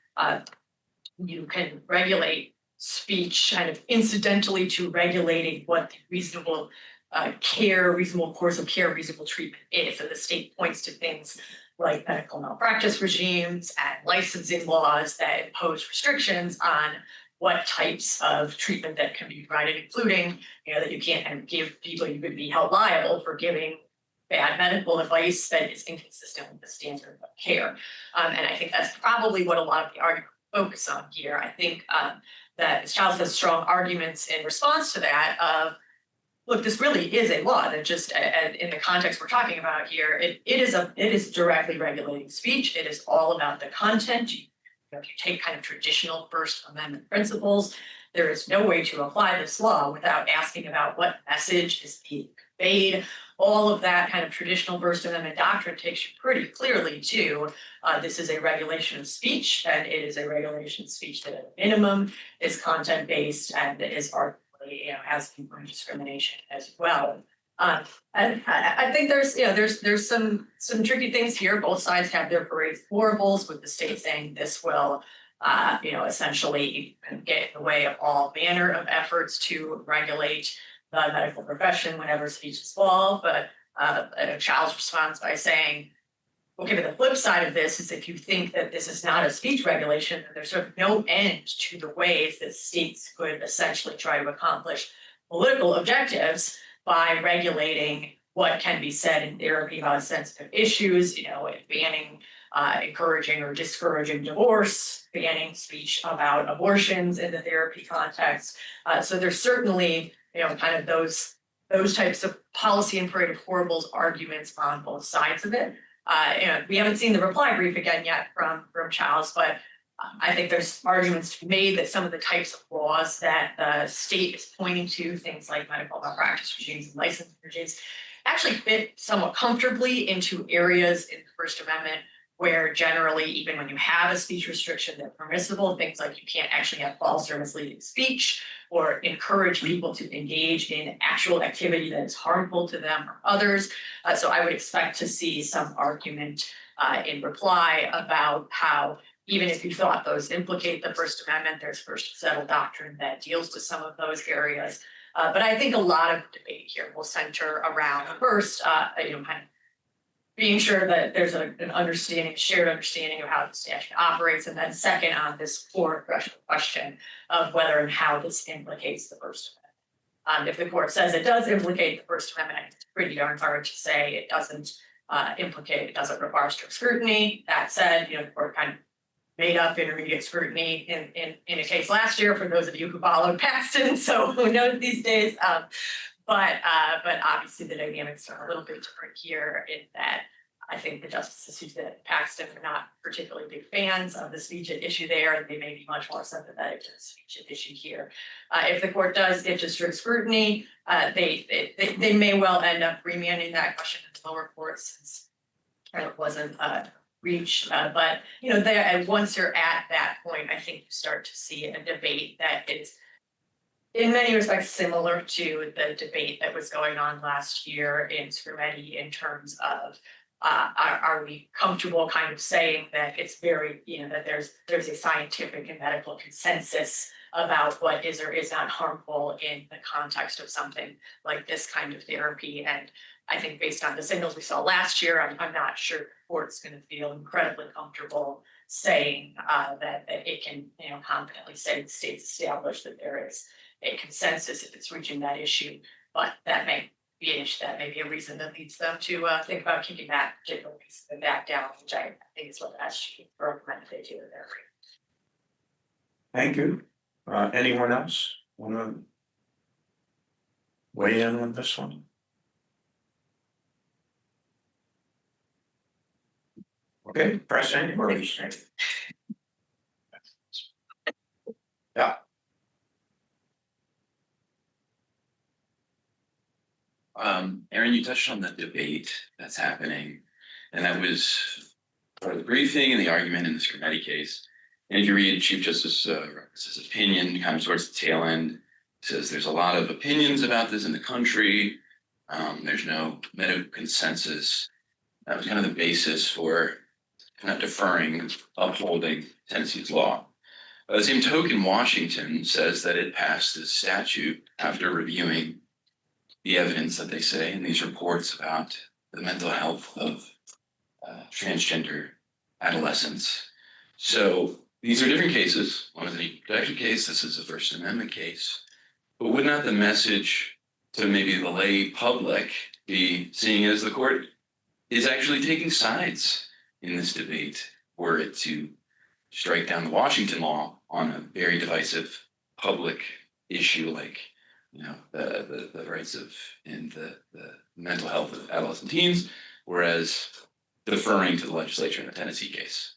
you can regulate speech kind of incidentally to regulating what the reasonable care, reasonable course of care, reasonable treatment is. And the state points to things like medical malpractice regimes and licensing laws that impose restrictions on what types of treatment that can be provided, including, that you can't give people, you could be held liable for giving bad medical advice that is inconsistent with the standard of care. And I think that's probably what a lot of the argument focus on here. I think that Childs has strong arguments in response to that of, look, this really is a law that just, in the context we're talking about here, it is directly regulating speech. It is all about the content. If you take kind of traditional First Amendment principles, there is no way to apply this law without asking about what message is being conveyed. All of that kind of traditional First Amendment doctrine takes you pretty clearly to this is a regulation of speech, and it is a regulation of speech that at minimum is content-based and is arguably, has viewpoint discrimination as well. And I think there's some tricky things here. Both sides have their parades horribles, with the state saying this will essentially get in the way of all manner of efforts to regulate the medical profession whenever speech is involved. But Childs responds by saying, okay, but the flip side of this is, if you think that this is not a speech regulation, then there's sort of no end to the ways that states could essentially try to accomplish political objectives by regulating what can be said in therapy about sensitive issues, banning, encouraging or discouraging divorce, banning speech about abortions in the therapy context. So there's certainly, kind of those types of policy and parade of horribles arguments on both sides of it. We haven't seen the reply brief again yet from Childs, but I think there's arguments to be made that some of the types of laws that the state is pointing to, things like medical malpractice regimes and licensing regimes, actually fit somewhat comfortably into areas in the First Amendment where generally, even when you have a speech restriction, they're permissible. Things like you can't actually have false or misleading speech, or encourage people to engage in actual activity that is harmful to them or others. So I would expect to see some argument in reply about how, even if you thought those implicate the First Amendment, there's first settled doctrine that deals with some of those areas. But I think a lot of debate here will center around first, kind of being sure that there's an shared understanding of how the statute operates, and then second, on this core threshold question of whether and how this implicates the First Amendment. If the court says it does implicate the First Amendment, it's pretty darn hard to say it doesn't it doesn't require strict scrutiny. That said, the court kind of made up intermediate scrutiny in a case last year, for those of you who followed Paxton, so who knows these days. But obviously the dynamics are a little bit different here, in that I think the justices who did Paxton are not particularly big fans of the speech at issue there, and they may be much more sympathetic to the speech at issue here. If the court does get to strict scrutiny, they may well end up remanding that question to the lower courts, since it wasn't reached. But and once you're at that point, I think you start to see a debate that is, in many respects, similar to the debate that was going on last year in Scrimeti, in terms of are we comfortable kind of saying that it's very, that there's a scientific and medical consensus about what is or is not harmful in the context of something like this kind of therapy? And I think based on the signals we saw last year, I'm not sure the court's going to feel incredibly comfortable saying that it can, confidently say the state's established that there is a consensus if it's reaching that issue. But that may be an issue, that may be a reason that leads them to think about kicking that particular piece of it back down, which I think is what SG recommended they do there. Thank you. Anyone else want to weigh in on this one? Okay, press any buttons. Yeah. Aaron, you touched on the debate that's happening, and that was part of the briefing and the argument in the Scrimetti case. And if you read Chief Justice Roberts' opinion, kind of towards the tail end, says there's a lot of opinions about this in the country. There's no medical consensus. That was kind of the basis for kind of deferring, upholding Tennessee's law. The same token, Washington says that it passed this statute after reviewing the evidence that they say in these reports about the mental health of transgender adolescents. So these are different cases. One is an equal protection case. This is a First Amendment case. But would not the message to maybe the lay public be seeing as the court is actually taking sides in this debate, were it to strike down the Washington law on a very divisive public issue like the rights of and the mental health of adolescent teens, whereas deferring to the legislature in the Tennessee case?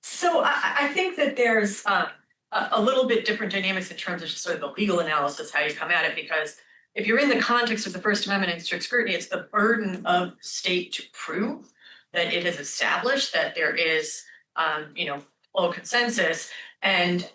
So I think that there's a little bit different dynamics in terms of just sort of the legal analysis, how you come at it, because if you're in the context of the First Amendment and strict scrutiny, it's the burden of the state to prove that it has established that there is, full consensus, and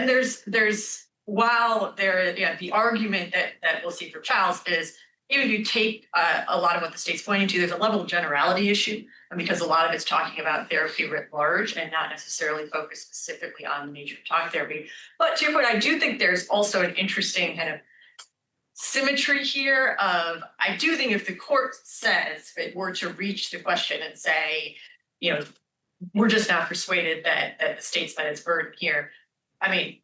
there's while there, the argument that we'll see for Childs is even if you take a lot of what the state's pointing to, there's a level of generality issue, and because a lot of it's talking about therapy writ large and not necessarily focused specifically on the nature of talk therapy. But to your point, I do think there's also an interesting kind of symmetry here of, I do think if the court says it were to reach the question and say, we're just not persuaded that the state's met its burden here. I mean,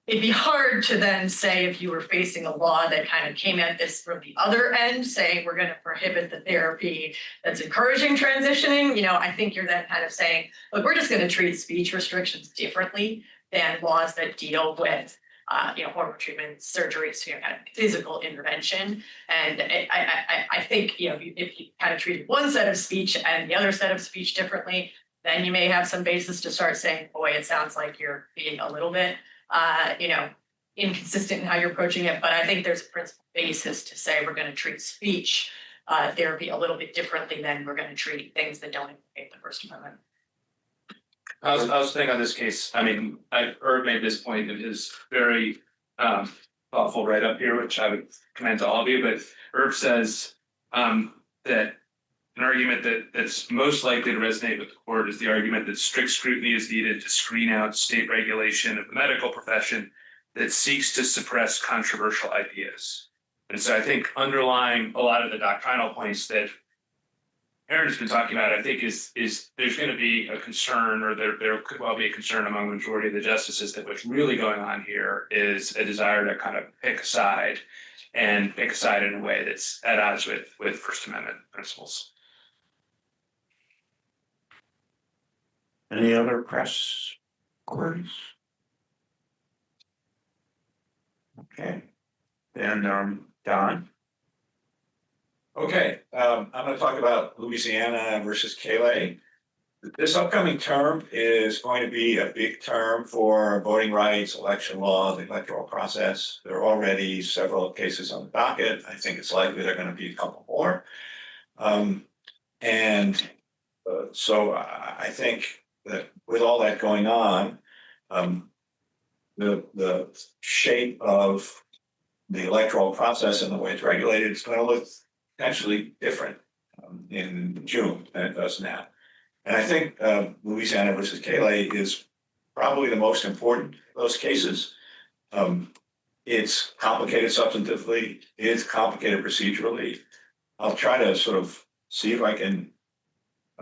it'd be hard to then say if you were facing a law that kind of came at this from the other end, saying we're going to prohibit the therapy that's encouraging transitioning. I think you're then kind of saying, look, we're just going to treat speech restrictions differently than laws that deal with hormone treatment, surgeries, kind of physical intervention. And I think, if you kind of treated one set of speech and the other set of speech differently, then you may have some basis to start saying, boy, it sounds like you're being a little bit, inconsistent in how you're approaching it. But I think there's a principal basis to say we're going to treat speech therapy a little bit differently than we're going to treat things that don't implicate the First Amendment. I was thinking on this case, I mean, Herb made this point in his very thoughtful write-up here, which I would commend to all of you, but Herb says that an argument that's most likely to resonate with the court is the argument that strict scrutiny is needed to screen out state regulation of the medical profession that seeks to suppress controversial ideas. And so I think underlying a lot of the doctrinal points that Aaron's been talking about, I think is there's going to be a concern, or there could well be a concern among the majority of the justices that what's really going on here is a desire to kind of pick a side in a way that's at odds with First Amendment principles. Any other press queries? Okay, then Don. Okay, I'm gonna talk about Louisiana versus Calais. This upcoming term is going to be a big term for voting rights, election law, the electoral process. There are already several cases on the docket. I think it's likely there are going to be a couple more. So I think that with all that going on, the shape of the electoral process and the way it's regulated is going to look potentially different. in June than it does now. And I think Louisiana versus Calais is probably the most important of those cases. It's complicated substantively, it's complicated procedurally. I'll try to sort of see if I can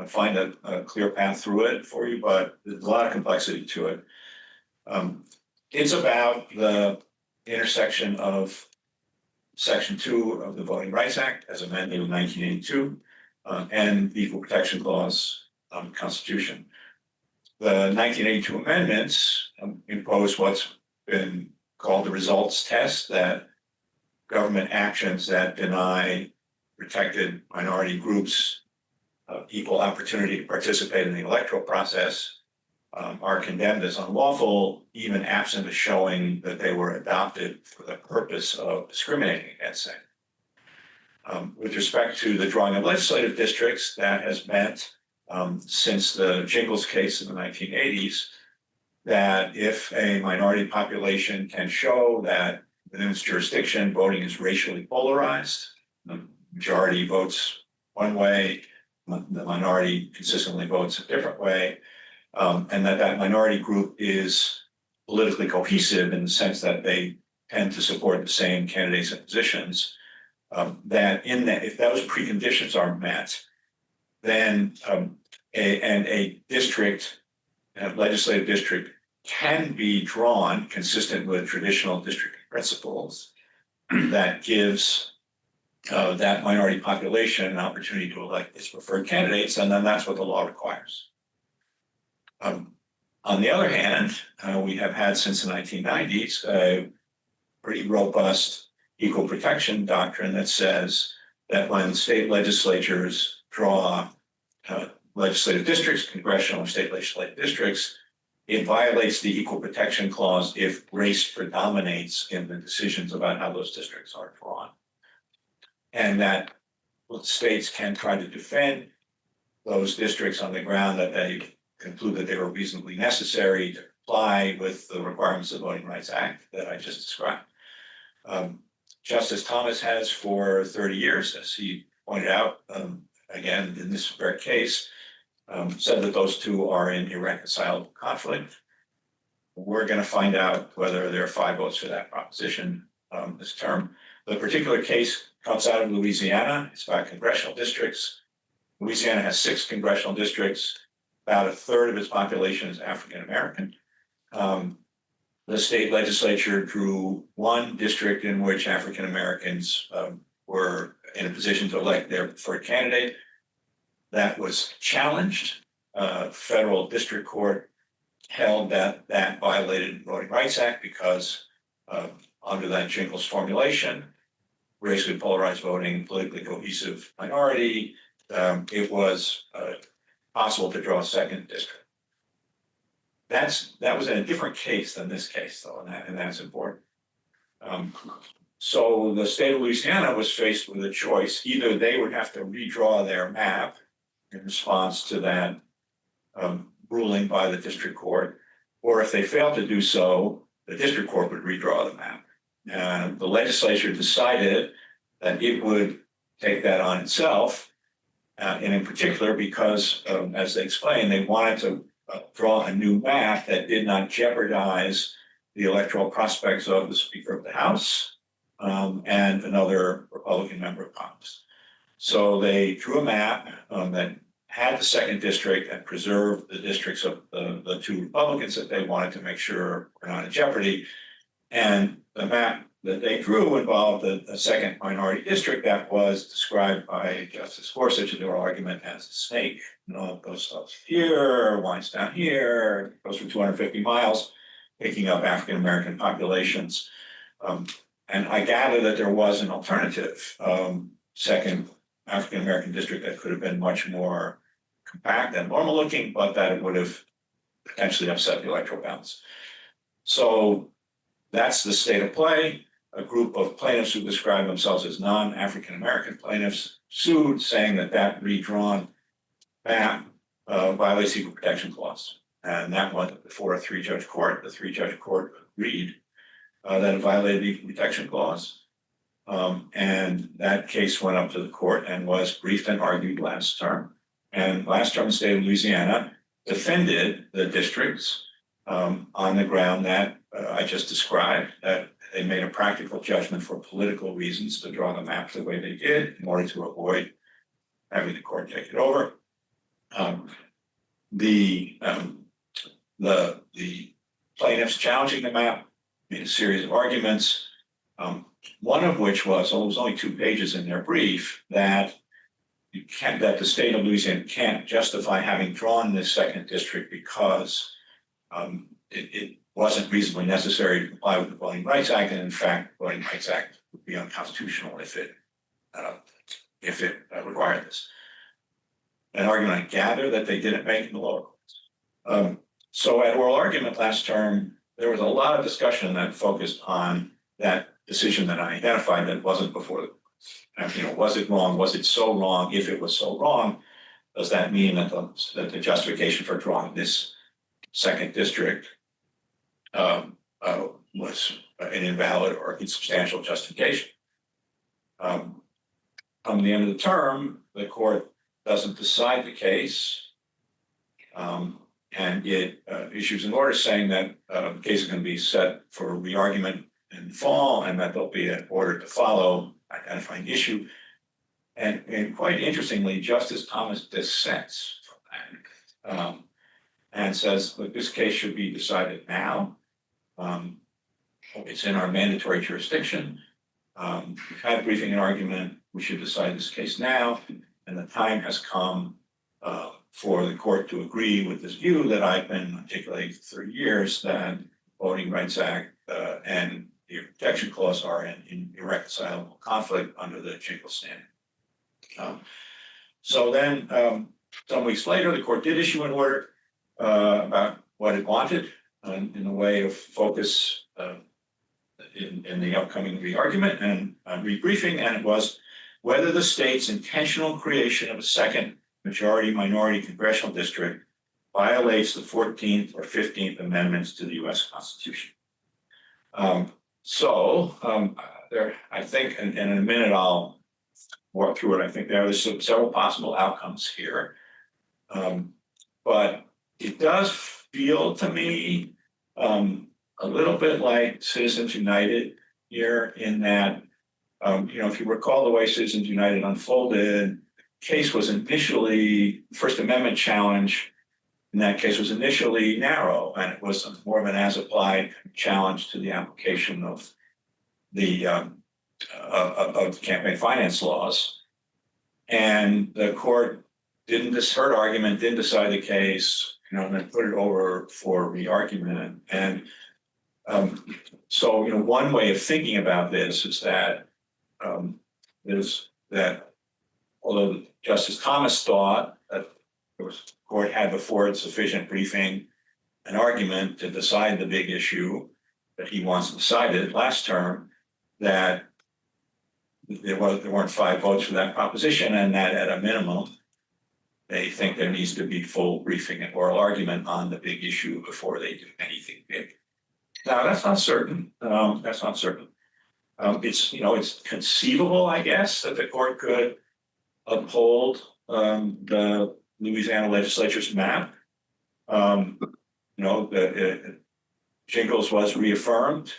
find a clear path through it for you, but there's a lot of complexity to it. It's about the intersection of Section 2 of the Voting Rights Act as amended in 1982 and the Equal Protection Clause Constitution. The 1982 amendments impose what's been called the results test, that government actions that deny protected minority groups equal opportunity to participate in the electoral process are condemned as unlawful, even absent of showing that they were adopted for the purpose of discriminating against them. With respect to the drawing of legislative districts, that has meant since the Jingles case in the 1980s, that if a minority population can show that within its jurisdiction, voting is racially polarized, the majority votes one way, the minority consistently votes a different way, and that minority group is politically cohesive in the sense that they tend to support the same candidates and positions, that if those preconditions are met, then a district, a legislative district can be drawn consistent with traditional districting principles that gives that minority population an opportunity to elect its preferred candidates, and then that's what the law requires. On the other hand, we have had since the 1990s a pretty robust equal protection doctrine that says that when state legislatures draw legislative districts, congressional or state legislative districts, it violates the Equal Protection Clause if race predominates in the decisions about how those districts are drawn. And that states can try to defend those districts on the ground that they conclude that they were reasonably necessary to comply with the requirements of the Voting Rights Act that I just described. Justice Thomas has for 30 years, as he pointed out, again, in this very case, said that those two are in irreconcilable conflict. We're going to find out whether there are 5 votes for that proposition this term. The particular case comes out of Louisiana. It's about congressional districts. Louisiana has 6 congressional districts. About a third of its population is African American. The state legislature drew one district in which African Americans were in a position to elect their preferred candidate. That was challenged. Federal district court held that that violated the Voting Rights Act because under that Jingles formulation, racially polarized voting, politically cohesive minority, it was possible to draw a second district. That was in a different case than this case, though, and that's important. So the state of Louisiana was faced with a choice. Either they would have to redraw their map in response to that ruling by the district court, or if they failed to do so, the district court would redraw the map. And the legislature decided that it would take that on itself, and in particular because, as they explained, they wanted to draw a new map that did not jeopardize the electoral prospects of the Speaker of the House and another Republican member of Congress. So they drew a map that had the second district and preserved the districts of the 2 Republicans that they wanted to make sure were not in jeopardy. And the map that they drew involved a second minority district that was described by Justice Gorsuch in the oral argument as a snake. You know, it goes up here, winds down here, goes for 250 miles, picking up African American populations. And I gather that there was an alternative second African American district that could have been much more compact and normal looking, but that it would have potentially upset the electoral balance. So that's the state of play. A group of plaintiffs who describe themselves as non-African American plaintiffs sued, saying that that redrawn map violates the Equal Protection Clause. And that went before a 3-judge court. The 3-judge court agreed that it violated the Equal Protection Clause. And that case went up to the court and was briefed and argued last term. And last term, the state of Louisiana defended the districts on the ground that I just described, that they made a practical judgment for political reasons to draw the map the way they did in order to avoid having the court take it over. The plaintiffs challenging the map made a series of arguments. One of which was, although it was only 2 pages in their brief, that that the state of Louisiana can't justify having drawn this second district because it wasn't reasonably necessary to comply with the Voting Rights Act, and in fact, the Voting Rights Act would be unconstitutional if it required this. An argument I gather that they didn't make in the lower courts. So at oral argument last term, there was a lot of discussion that focused on that decision that I identified that wasn't before the courts. Was it wrong? Was it so wrong? If it was so wrong, does that mean that the justification for drawing this second district was an invalid or insubstantial justification? Come the end of the term, the court doesn't decide the case, and it issues an order saying that the case is going to be set for re-argument in the fall, and that there'll be an order to follow identifying the issue. And quite interestingly, Justice Thomas dissents from that and says, look, this case should be decided now. It's in our mandatory jurisdiction. We've had briefing and argument. We should decide this case now. And the time has come for the court to agree with this view that I've been articulating for 30 years, that Voting Rights Act and the Protection Clause are in irreconcilable conflict under the Jingle standard. So then, some weeks later, the court did issue an order about what it wanted in the way of focus in the upcoming re-argument and rebriefing, and it was whether the state's intentional creation of a second majority-minority congressional district violates the 14th or 15th Amendments to the U.S. Constitution. There, I think, and in a minute I'll walk through it. I think there's several possible outcomes here, but it does feel to me a little bit like Citizens United here, in that, if you recall the way Citizens United unfolded, the case was initially, First Amendment challenge in that case was initially narrow, and it was more of an as-applied challenge to the application of the campaign finance laws. And the court didn't heard argument, didn't decide the case, and then put it over for re-argument. And so, one way of thinking about this is that although Justice Thomas thought that the court had before it sufficient briefing and argument to decide the big issue that he wants decided last term, that there weren't 5 votes for that proposition, and that at a minimum, they think there needs to be full briefing and oral argument on the big issue before they do anything big. Now, that's not certain. It's conceivable, I guess, that the court could uphold the Louisiana legislature's map. Jingles was reaffirmed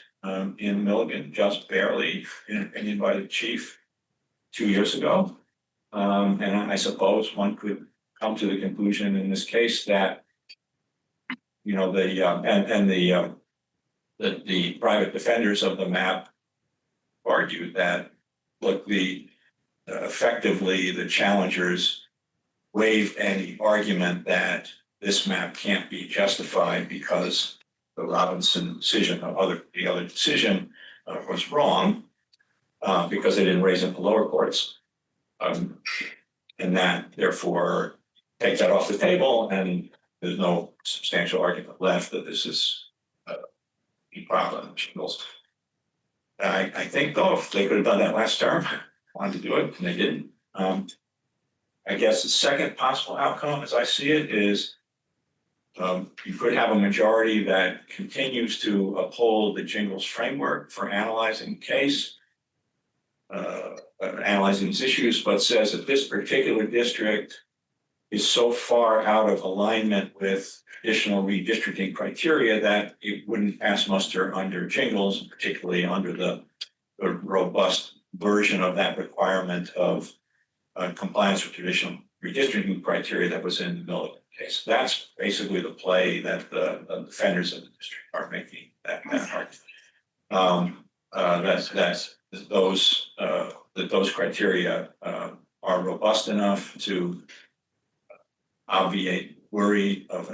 in Milligan just barely, in an opinion by the chief 2 years ago. And I suppose one could come to the conclusion in this case that, the private defenders of the map argued that, look, effectively the challengers waived any argument that this map can't be justified because the Robinson decision, the other decision was wrong, because they didn't raise it in the lower courts. And that therefore take that off the table, and there's no substantial argument left that this is improper in Jingles. I think though, if they could have done that last term, wanted to do it, and they didn't. I guess the second possible outcome, as I see it, is you could have a majority that continues to uphold the Jingles framework for analyzing the case, analyzing these issues, but says that this particular district is so far out of alignment with traditional redistricting criteria that it wouldn't pass muster under Jingles, particularly under the robust version of that requirement of compliance with traditional redistricting criteria that was in the Milligan case. That's basically the play that the defenders of the district are making. That those criteria are robust enough to obviate worry of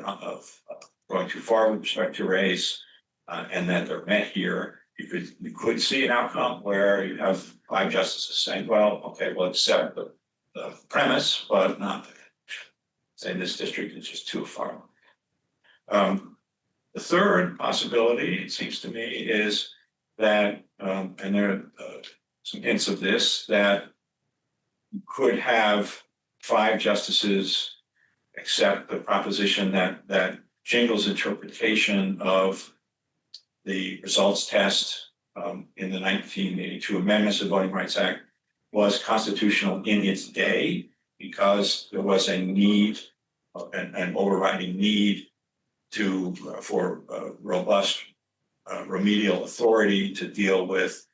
going too far with respect to race, and that they're met here. You could see an outcome where you have 5 justices saying, well, okay, we'll accept the premise, but not say this district is just too far. The third possibility, it seems to me, is that, and there are some hints of this, that you could have 5 justices accept the proposition that Jingles' interpretation of the results test in the 1982 amendments to the Voting Rights Act was constitutional in its day, because there was a need, an overriding need for robust remedial authority to deal with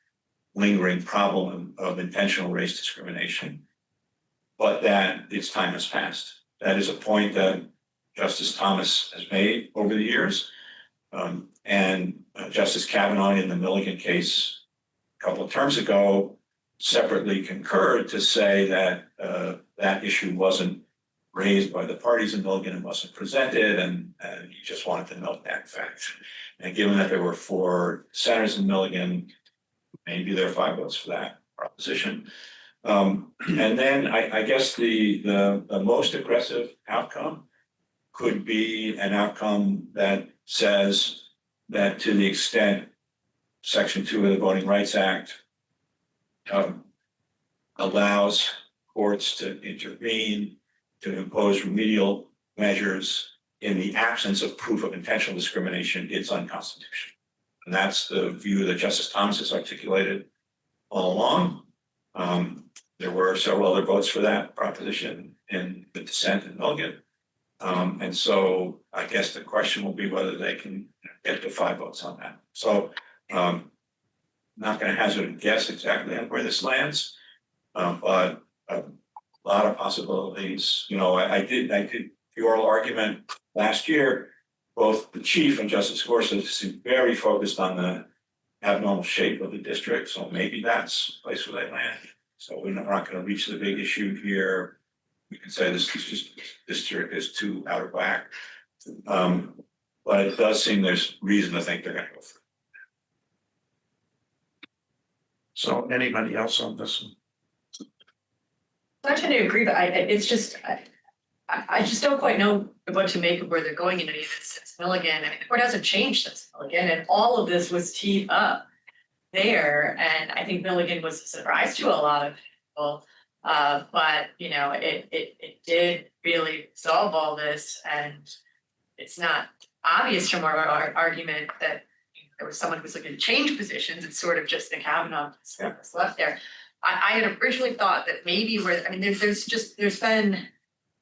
lingering problem of intentional race discrimination, but that its time has passed. That is a point that Justice Thomas has made over the years. And Justice Kavanaugh in the Milligan case a couple of terms ago separately concurred to say that that issue wasn't raised by the parties in Milligan and wasn't presented, and he just wanted to note that fact. And given that there were 4 senators in Milligan, maybe there are 5 votes for that proposition. And then I guess the most aggressive outcome could be an outcome that says that to the extent Section 2 of the Voting Rights Act allows courts to intervene, to impose remedial measures in the absence of proof of intentional discrimination, it's unconstitutional. And that's the view that Justice Thomas has articulated all along. There were several other votes for that proposition in the dissent in Milligan. And so I guess the question will be whether they can get to 5 votes on that. So not going to hazard a guess exactly on where this lands, but a lot of possibilities. You know, I did the oral argument last year. Both the chief and Justice Gorsuch seemed very focused on the abnormal shape of the district. So maybe that's the place where they land. So we're not going to reach the big issue here. We can say this district is too out of whack. But it does seem there's reason to think they're going to go for it. So anybody else on this one? I tend to agree, but I just don't quite know what to make of where they're going in since Milligan. I mean, the court hasn't changed since Milligan, and all of this was teed up there. And I think Milligan was a surprise to a lot of people. But you know, it did really solve all this, and it's not obvious from our argument that there was someone who was looking to change positions. It's sort of just the Kavanaugh that's left there. I had originally thought that maybe there's been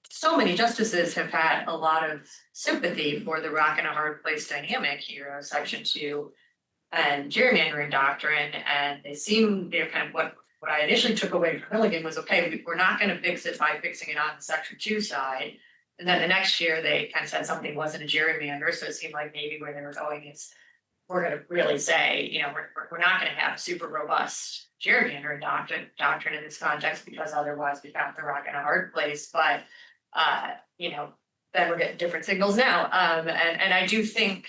so many justices have had a lot of sympathy for the rock and a hard place dynamic here of Section 2 and gerrymandering doctrine, and they seem, you know, kind of what I initially took away from Milligan was, okay, we're not going to fix it by fixing it on the Section 2 side. And then the next year they kind of said something wasn't a gerrymander, so it seemed like maybe where they were going is we're going to really say, you know, we're not going to have super robust gerrymandering doctrine in this context, because otherwise we have the rock and a hard place. But you know, then we're getting different signals now. And I do think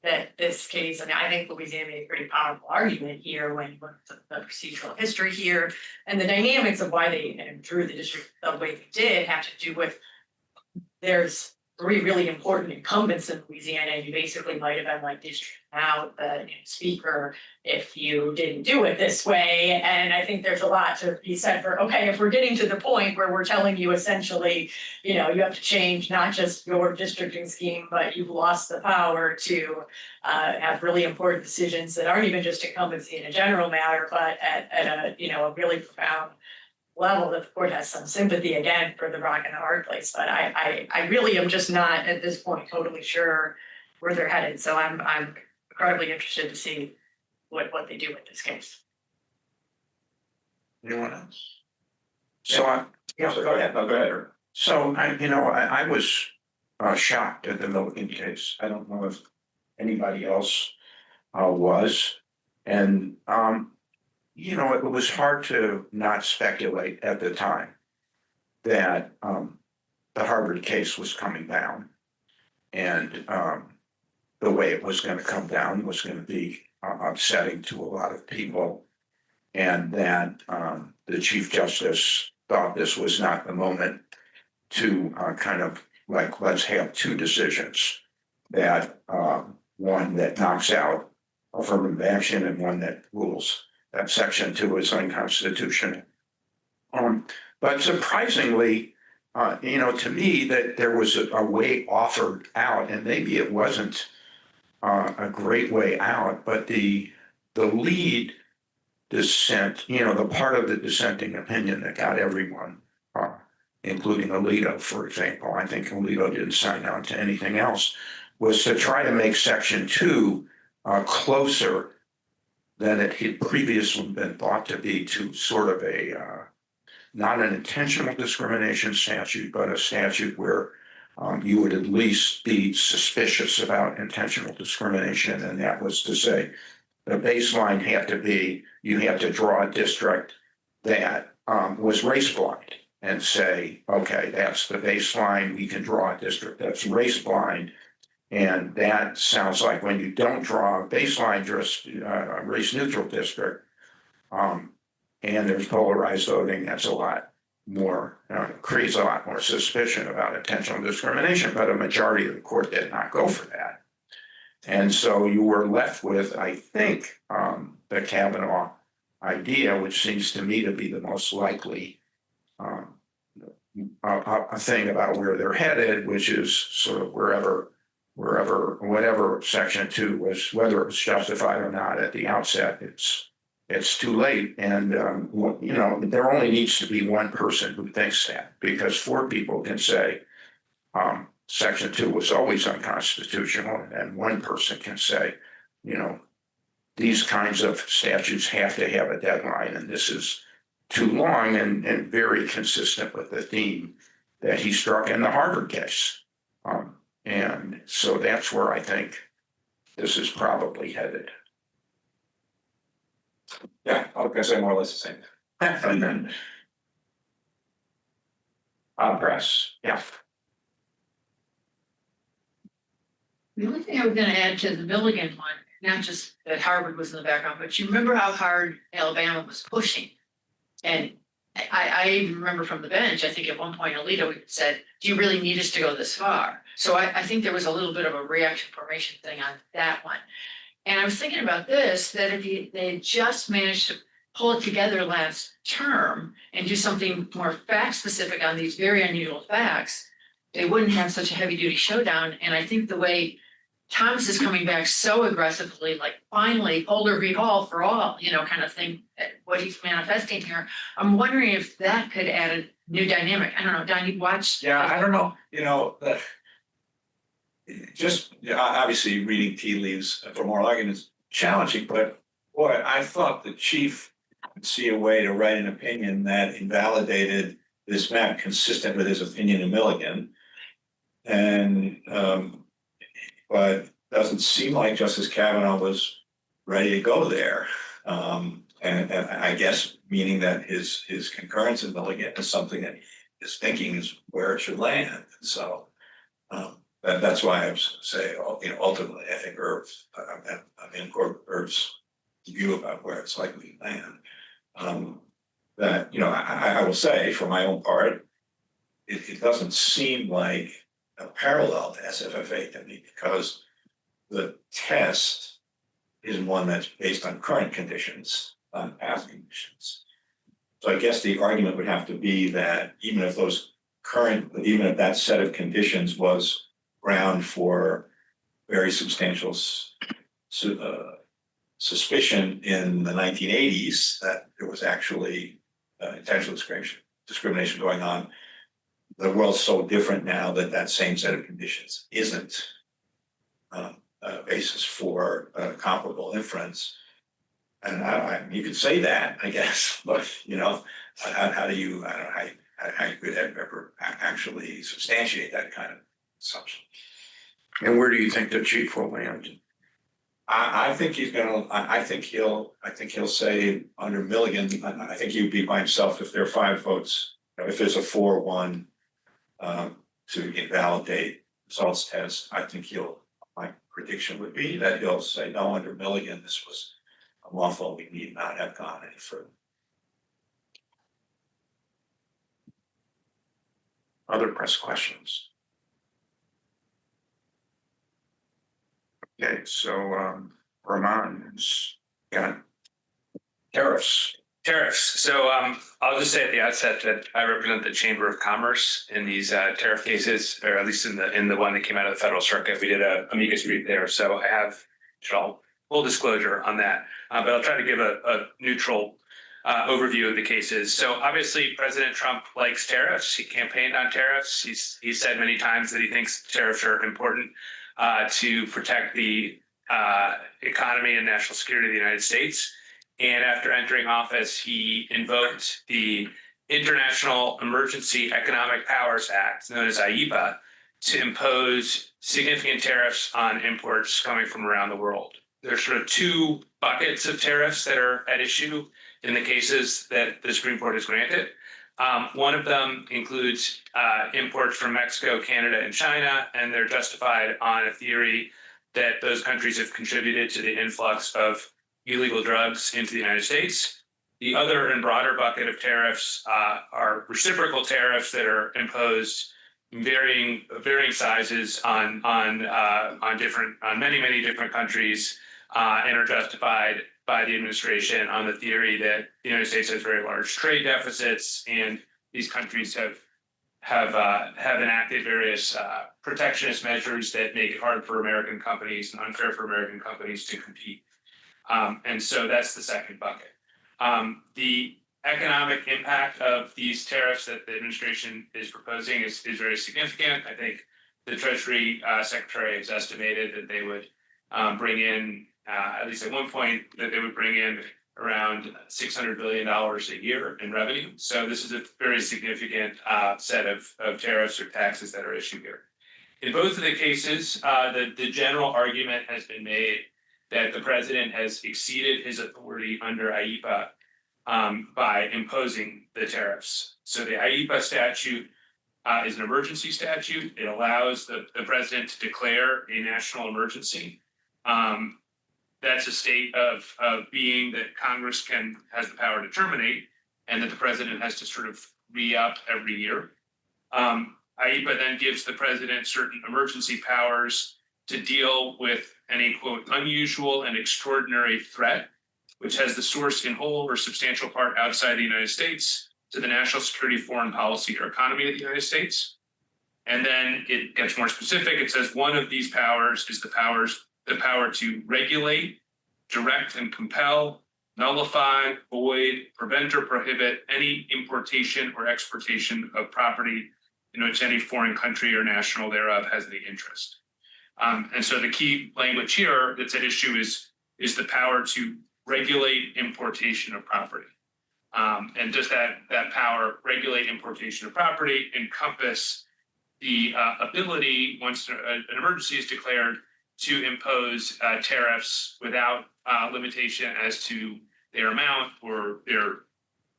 that this case, I mean, I think Louisiana made a pretty powerful argument here when you look at the procedural history here, and the dynamics of why they drew the district the way they did have to do with there's three really important incumbents in Louisiana, and you basically might have been like district out the speaker if you didn't do it this way. And I think there's a lot to be said for, okay, if we're getting to the point where we're telling you essentially, you know, you have to change not just your districting scheme, but you've lost the power to have really important decisions that aren't even just incumbency in a general matter, but at a, you know, a really profound level that the court has some sympathy again for the rock and the hard place. But I really am just not at this point totally sure where they're headed. So I'm incredibly interested to see what they do with this case. Anyone else? So Yeah, so go ahead, no, go ahead. So I was shocked at the Milligan case. I don't know if anybody else was. And it was hard to not speculate at the time that the Harvard case was coming down. And the way it was going to come down was going to be upsetting to a lot of people. And that the Chief Justice thought this was not the moment to kind of like, let's have two decisions, that one that knocks out affirmative action and one that rules that Section 2 is unconstitutional. But surprisingly, to me, that there was a way offered out, and maybe it wasn't a great way out, but the lead dissent, the part of the dissenting opinion that got everyone, including Alito, for example, I think Alito didn't sign on to anything else, was to try to make Section 2 closer than it had previously been thought to be, to sort of a not an intentional discrimination statute, but a statute where you would at least be suspicious about intentional discrimination. And that was to say, the baseline had to be, you had to draw a district that was race blind and say, okay, that's the baseline. We can draw a district that's race blind. And that sounds like when you don't draw a baseline, just a race neutral district, and there's polarized voting, that's a lot more, creates a lot more suspicion about intentional discrimination, but a majority of the court did not go for that. And so you were left with, I think, the Kavanaugh idea, which seems to me to be the most likely a thing about where they're headed, which is sort of whatever Section 2 was, whether it was justified or not at the outset, it's too late. And, there only needs to be one person who thinks that, because four people can say Section 2 was always unconstitutional, and one person can say, these kinds of statutes have to have a deadline, and this is too long, and very consistent with the theme that he struck in the Harvard case. And so that's where I think this is probably headed. Yeah, I was gonna say more or less the same. And then press, yeah. The only thing I was gonna add to the Milligan one, not just that Harvard was in the background, but you remember how hard Alabama was pushing? And I remember from the bench, I think at one point Alito said, do you really need us to go this far? So I think there was a little bit of a reaction formation thing on that one. And I was thinking about this, that if they had just managed to pull it together last term and do something more fact specific on these very unusual facts, they wouldn't have such a heavy duty showdown. And I think the way Thomas is coming back so aggressively, like finally Holder v. Hall for all, kind of thing, what he's manifesting here. I'm wondering if that could add a new dynamic. I don't know, Don, you watched? Yeah, I don't know, obviously reading tea leaves for moral argument is challenging, but boy, I thought the chief would see a way to write an opinion that invalidated this map consistent with his opinion in Milligan. And, but doesn't seem like Justice Kavanaugh was ready to go there. And I guess meaning that his concurrence in Milligan is something that his thinking is where it should land. And so that's why I was say, ultimately, I think I'm in Irv's view about where it's likely to land. That I will say, for my own part, it doesn't seem like a parallel to SFFA to me, because the test is one that's based on current conditions, on past conditions. So I guess the argument would have to be that even if that set of conditions was ground for very substantial suspicion in the 1980s that there was actually intentional discrimination going on, the world's so different now that that same set of conditions isn't a basis for comparable inference. And you could say that, I guess, but how do you, I don't know how you could ever actually substantiate that kind of assumption. And where do you think the chief will land? I think he's gonna, I think he'll say under Milligan, I think he'd be by himself if there are 5 votes. If there's a 4-1 to invalidate results test, I think my prediction would be that he'll say, no, under Milligan, this was unlawful, we need not have gone any further. Other press questions? Okay, so Ramon has got tariffs. Tariffs. So I'll just say at the outset that I represent the Chamber of Commerce in these tariff cases, or at least in the one that came out of the Federal Circuit. We did a amicus brief there, so I have full disclosure on that. But I'll try to give a neutral overview of the cases. So obviously, President Trump likes tariffs. He campaigned on tariffs. He's said many times that he thinks tariffs are important to protect the economy and national security of the United States. And after entering office, he invoked the International Emergency Economic Powers Act, known as IEEPA, to impose significant tariffs on imports coming from around the world. There's sort of 2 buckets of tariffs that are at issue in the cases that the Supreme Court has granted. One of them includes imports from Mexico, Canada, and China, and they're justified on a theory that those countries have contributed to the influx of illegal drugs into the United States. The other and broader bucket of tariffs are reciprocal tariffs that are imposed in varying sizes on many different countries and are justified by the administration on the theory that the United States has very large trade deficits, and these countries have enacted various protectionist measures that make it hard for American companies and unfair for American companies to compete. And so that's the second bucket. The economic impact of these tariffs that the administration is proposing is very significant. I think the Treasury Secretary has estimated that they would bring in, at least at one point, that they would bring in around $600 billion a year in revenue. So this is a very significant set of tariffs or taxes that are issued here. In both of the cases, the general argument has been made that the president has exceeded his authority under IEEPA by imposing the tariffs. So the IEEPA statute is an emergency statute. It allows the president to declare a national emergency. That's a state of being that Congress has the power to terminate, and that the president has to sort of re-up every year. IEEPA then gives the president certain emergency powers to deal with any, quote, unusual and extraordinary threat, which has the source in whole or substantial part outside the United States to the national security, foreign policy, or economy of the United States. And then it gets more specific. It says one of these powers is the power to regulate, direct and compel, nullify, void, prevent or prohibit any importation or exportation of property in which any foreign country or national thereof has any interest. And so the key language here that's at issue is the power to regulate importation of property. And does that power regulate importation of property encompass the ability, once an emergency is declared, to impose tariffs without limitation as to their amount or their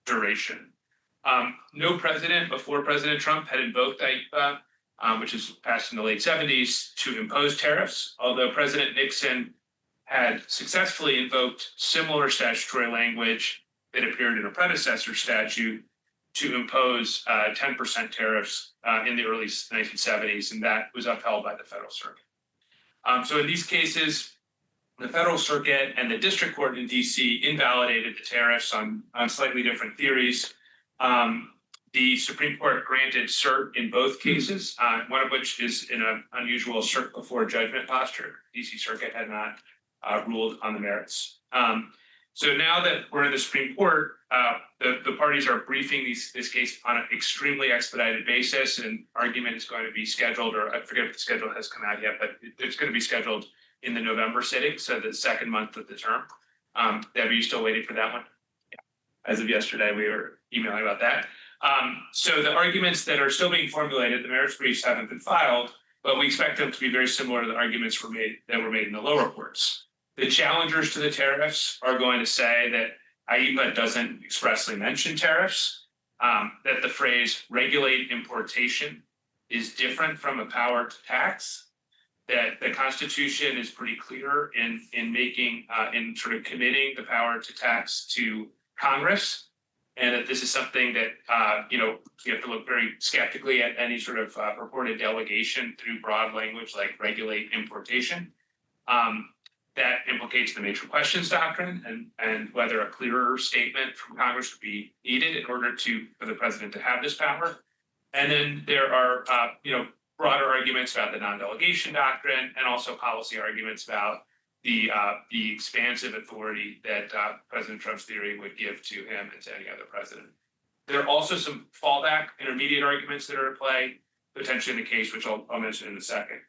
duration? No president before President Trump had invoked IEEPA, which was passed in the late 70s, to impose tariffs, although President Nixon had successfully invoked similar statutory language that appeared in a predecessor statute to impose 10% tariffs in the early 1970s, and that was upheld by the Federal Circuit. So in these cases, the Federal Circuit and the District Court in DC invalidated the tariffs on slightly different theories. The Supreme Court granted cert in both cases, one of which is in an unusual cert before judgment posture. DC Circuit had not ruled on the merits. So now that we're in the Supreme Court, the parties are briefing this case on an extremely expedited basis, and argument is going to be scheduled, or I forget if the schedule has come out yet, but it's going to be scheduled in the November sitting, so the second month of the term. Debbie, you still waiting for that one? Yeah. As of yesterday, we were emailing about that. So the arguments that are still being formulated, the merits briefs haven't been filed, but we expect them to be very similar to the arguments that were made in the lower courts. The challengers to the tariffs are going to say that IEEPA doesn't expressly mention tariffs, that the phrase regulate importation is different from a power to tax, that the Constitution is pretty clear in making, in sort of committing the power to tax to Congress, and that this is something that, you have to look very skeptically at any sort of purported delegation through broad language like regulate importation. That implicates the major questions doctrine and whether a clearer statement from Congress would be needed in order for the president to have this power. And then there are, broader arguments about the non-delegation doctrine and also policy arguments about the expansive authority that President Trump's theory would give to him and to any other president. There are also some fallback intermediate arguments that are at play, potentially in the case, which I'll mention in a second.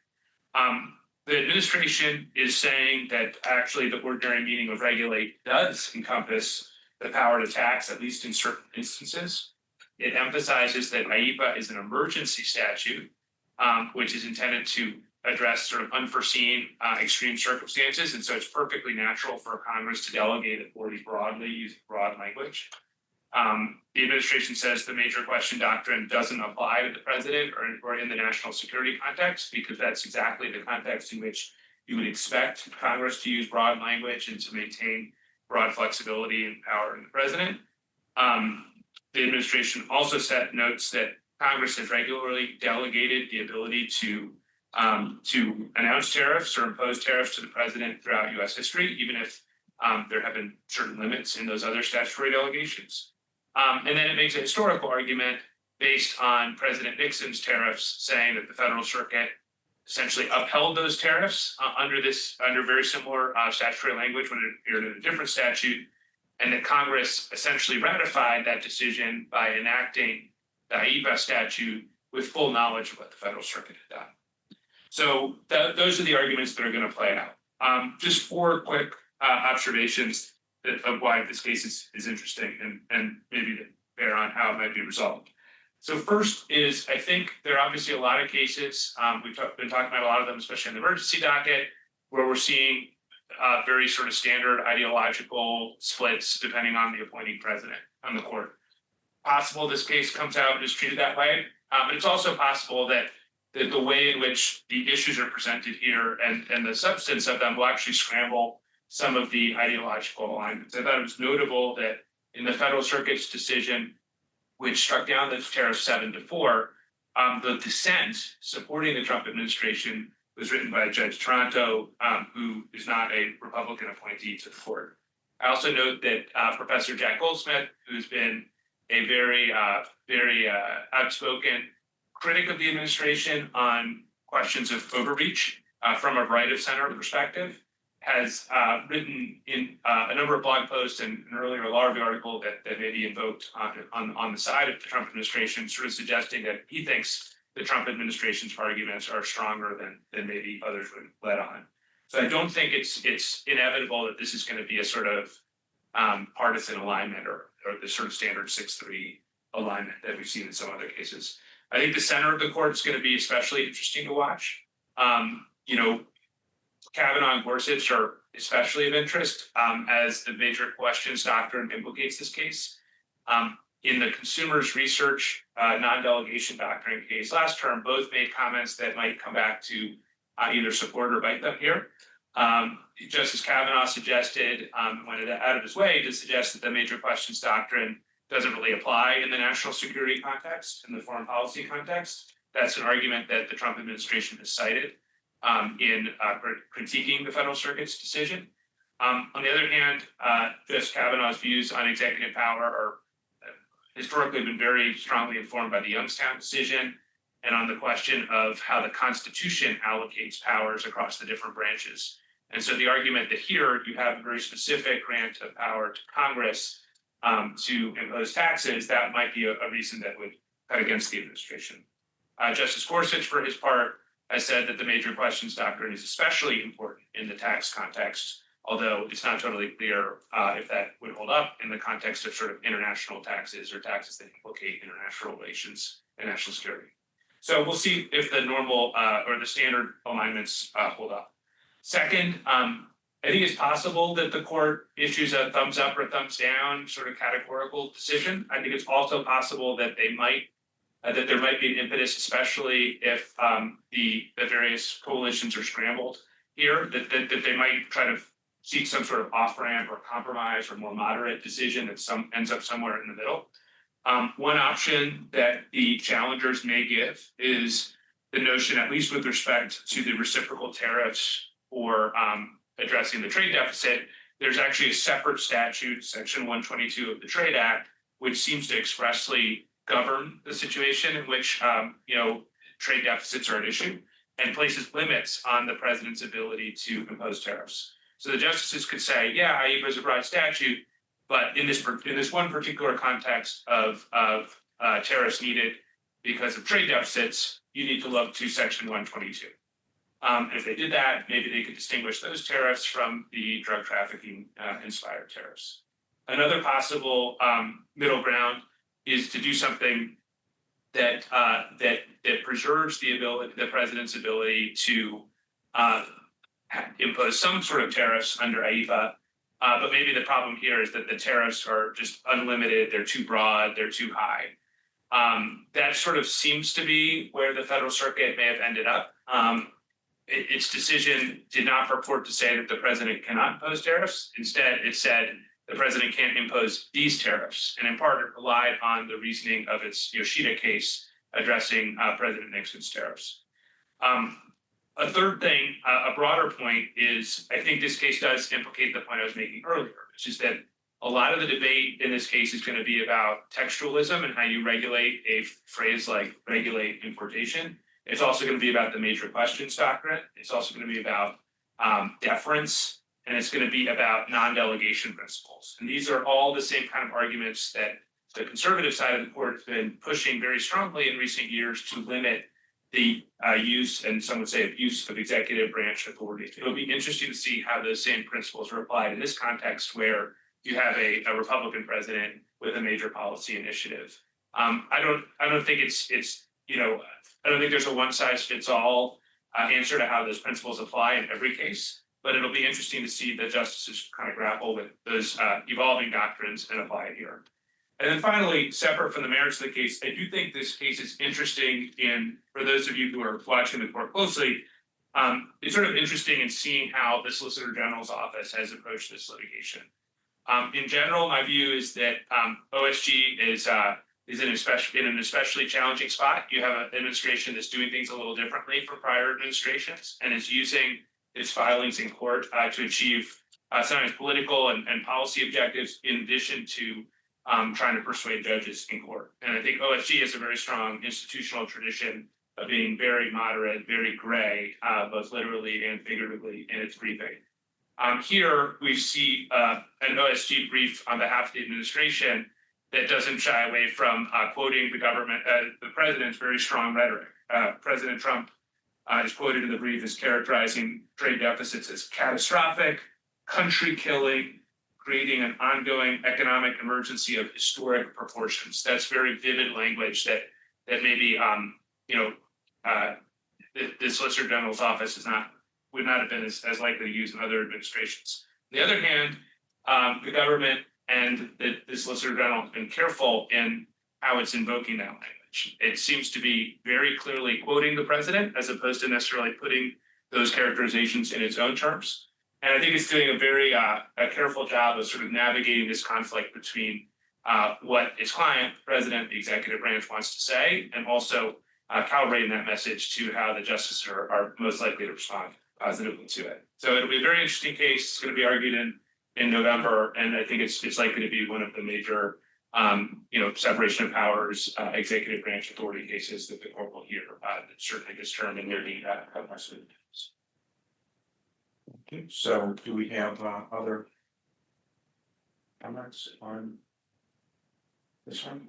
The administration is saying that actually the ordinary meaning of regulate does encompass the power to tax, at least in certain instances. It emphasizes that IEEPA is an emergency statute, which is intended to address sort of unforeseen extreme circumstances. And so it's perfectly natural for Congress to delegate authority broadly, use broad language. The administration says the major question doctrine doesn't apply to the president or in the national security context, because that's exactly the context in which you would expect Congress to use broad language and to maintain broad flexibility and power in the president. The administration also notes that Congress has regularly delegated the ability to announce tariffs or impose tariffs to the president throughout U.S. history, even if there have been certain limits in those other statutory delegations. And then it makes a historical argument based on President Nixon's tariffs, saying that the Federal Circuit essentially upheld those tariffs under very similar statutory language when it appeared in a different statute, and that Congress essentially ratified that decision by enacting the IEEPA statute with full knowledge of what the Federal Circuit had done. So those are the arguments that are going to play out. Just four quick observations of why this case is interesting and maybe to bear on how it might be resolved. So first is, I think there are obviously a lot of cases, we've been talking about a lot of them, especially in the emergency docket, where we're seeing very sort of standard ideological splits depending on the appointing president on the court. Possible this case comes out and is treated that way, but it's also possible that the way in which the issues are presented here and the substance of them will actually scramble some of the ideological alignments. I thought it was notable that in the Federal Circuit's decision, which struck down the tariff 7-4, the dissent supporting the Trump administration was written by Judge Toronto, who is not a Republican appointee to the court. I also note that Professor Jack Goldsmith, who's been a very outspoken critic of the administration on questions of overreach from a right of center perspective, has written in a number of blog posts and an earlier law review article that may be invoked on the side of the Trump administration, sort of suggesting that he thinks the Trump administration's arguments are stronger than maybe others would let on. So I don't think it's inevitable that this is going to be a sort of partisan alignment or the sort of standard 6-3 alignment that we've seen in some other cases. I think the center of the court is going to be especially interesting to watch. Kavanaugh and Gorsuch are especially of interest as the major questions doctrine implicates this case. In the consumers research non-delegation doctrine case last term, both made comments that might come back to either support or bite them here. Justice Kavanaugh suggested, went out of his way to suggest that the major questions doctrine doesn't really apply in the national security context, in the foreign policy context. That's an argument that the Trump administration has cited in critiquing the Federal Circuit's decision. On the other hand, Justice Kavanaugh's views on executive power are historically been very strongly informed by the Youngstown decision and on the question of how the Constitution allocates powers across the different branches. And so the argument that here you have a very specific grant of power to Congress to impose taxes, that might be a reason that would cut against the administration. Justice Gorsuch, for his part, has said that the major questions doctrine is especially important in the tax context, although it's not totally clear if that would hold up in the context of sort of international taxes or taxes that implicate international relations and national security. So we'll see if the normal or the standard alignments hold up. Second, I think it's possible that the court issues a thumbs up or thumbs down sort of categorical decision. I think it's also possible that they might that there might be an impetus, especially if the various coalitions are scrambled here, that they might try to seek some sort of off-ramp or compromise or more moderate decision that ends up somewhere in the middle. One option that the challengers may give is the notion, at least with respect to the reciprocal tariffs or addressing the trade deficit, there's actually a separate statute, Section 122 of the Trade Act, which seems to expressly govern the situation in which trade deficits are an issue and places limits on the president's ability to impose tariffs. So the justices could say, yeah, I impose a broad statute, but in this one particular context of tariffs needed because of trade deficits, you need to look to Section 122. And if they did that, maybe they could distinguish those tariffs from the drug trafficking inspired tariffs. Another possible middle ground is to do something that preserves the president's ability to impose some sort of tariffs under AIPA. But maybe the problem here is that the tariffs are just unlimited, they're too broad, they're too high. That sort of seems to be where the Federal Circuit may have ended up. Its decision did not purport to say that the president cannot impose tariffs. Instead, it said the president can't impose these tariffs. And in part, it relied on the reasoning of its Yoshida case addressing President Nixon's tariffs. A third thing, a broader point is, I think this case does implicate the point I was making earlier, which is that a lot of the debate in this case is going to be about textualism and how you regulate a phrase like regulate importation. It's also going to be about the major questions doctrine. It's also going to be about deference, and it's going to be about non-delegation principles. And these are all the same kind of arguments that the conservative side of the court has been pushing very strongly in recent years to limit the use, and some would say abuse, of executive branch authority. It'll be interesting to see how those same principles are applied in this context where you have a Republican president with a major policy initiative. I don't think I don't think there's a one-size-fits-all answer to how those principles apply in every case, but it'll be interesting to see the justices kind of grapple with those evolving doctrines and apply it here. And then finally, separate from the merits of the case, I do think this case is interesting for those of you who are watching the court closely, it's sort of interesting in seeing how the Solicitor General's office has approached this litigation. In general, my view is that OSG is in an especially challenging spot. You have an administration that's doing things a little differently from prior administrations and is using its filings in court to achieve sometimes political and policy objectives in addition to trying to persuade judges in court. And I think OSG has a very strong institutional tradition of being very moderate, very gray, both literally and figuratively in its briefing. Here we see an OSG brief on behalf of the administration that doesn't shy away from quoting the president's very strong rhetoric. President Trump is quoted in the brief as characterizing trade deficits as catastrophic, country killing, creating an ongoing economic emergency of historic proportions. That's very vivid language that maybe the Solicitor General's office would not have been as likely to use in other administrations. On the other hand, the government and the Solicitor General have been careful in how it's invoking that language. It seems to be very clearly quoting the president as opposed to necessarily putting those characterizations in its own terms. And I think it's doing a very careful job of sort of navigating this conflict between what its client, the president, the executive branch wants to say, and also calibrating that message to how the justices are most likely to respond positively to it. So it'll be a very interesting case. It's going to be argued in November, and I think it's likely to be one of the major separation of powers, executive branch authority cases that the court will hear certainly this term and near the precedent. Okay, so do we have other comments on this one?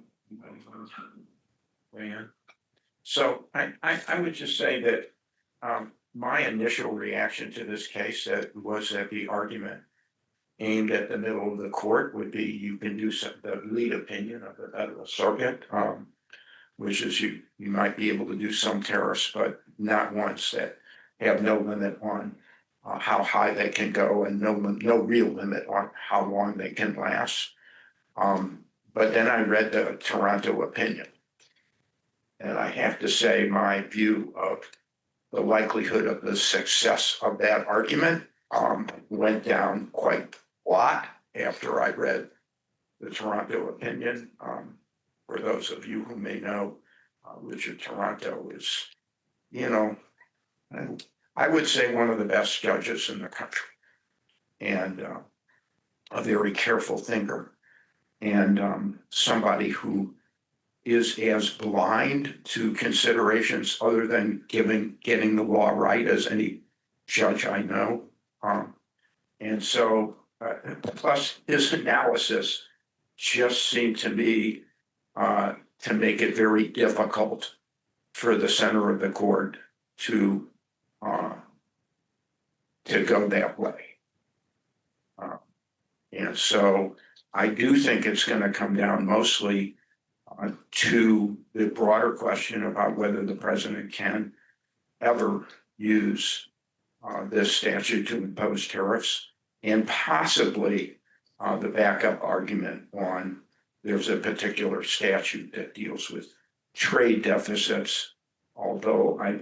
Weigh in? So I would just say that my initial reaction to this case was that the argument aimed at the middle of the court would be you can do the lead opinion of the Federal Circuit, which is you might be able to do some tariffs, but not ones that have no limit on how high they can go and no real limit on how long they can last. But then I read the Toronto opinion. And I have to say my view of the likelihood of the success of that argument went down quite a lot after I read the Toronto opinion. For those of you who may know, Richard Toronto is, I would say one of the best judges in the country and a very careful thinker and somebody who is as blind to considerations other than getting the law right as any judge I know. And so, plus his analysis just seemed to be to make it very difficult for the center of the court to go that way. And so I do think it's going to come down mostly to the broader question about whether the president can ever use this statute to impose tariffs, and possibly the backup argument on there's a particular statute that deals with trade deficits, although I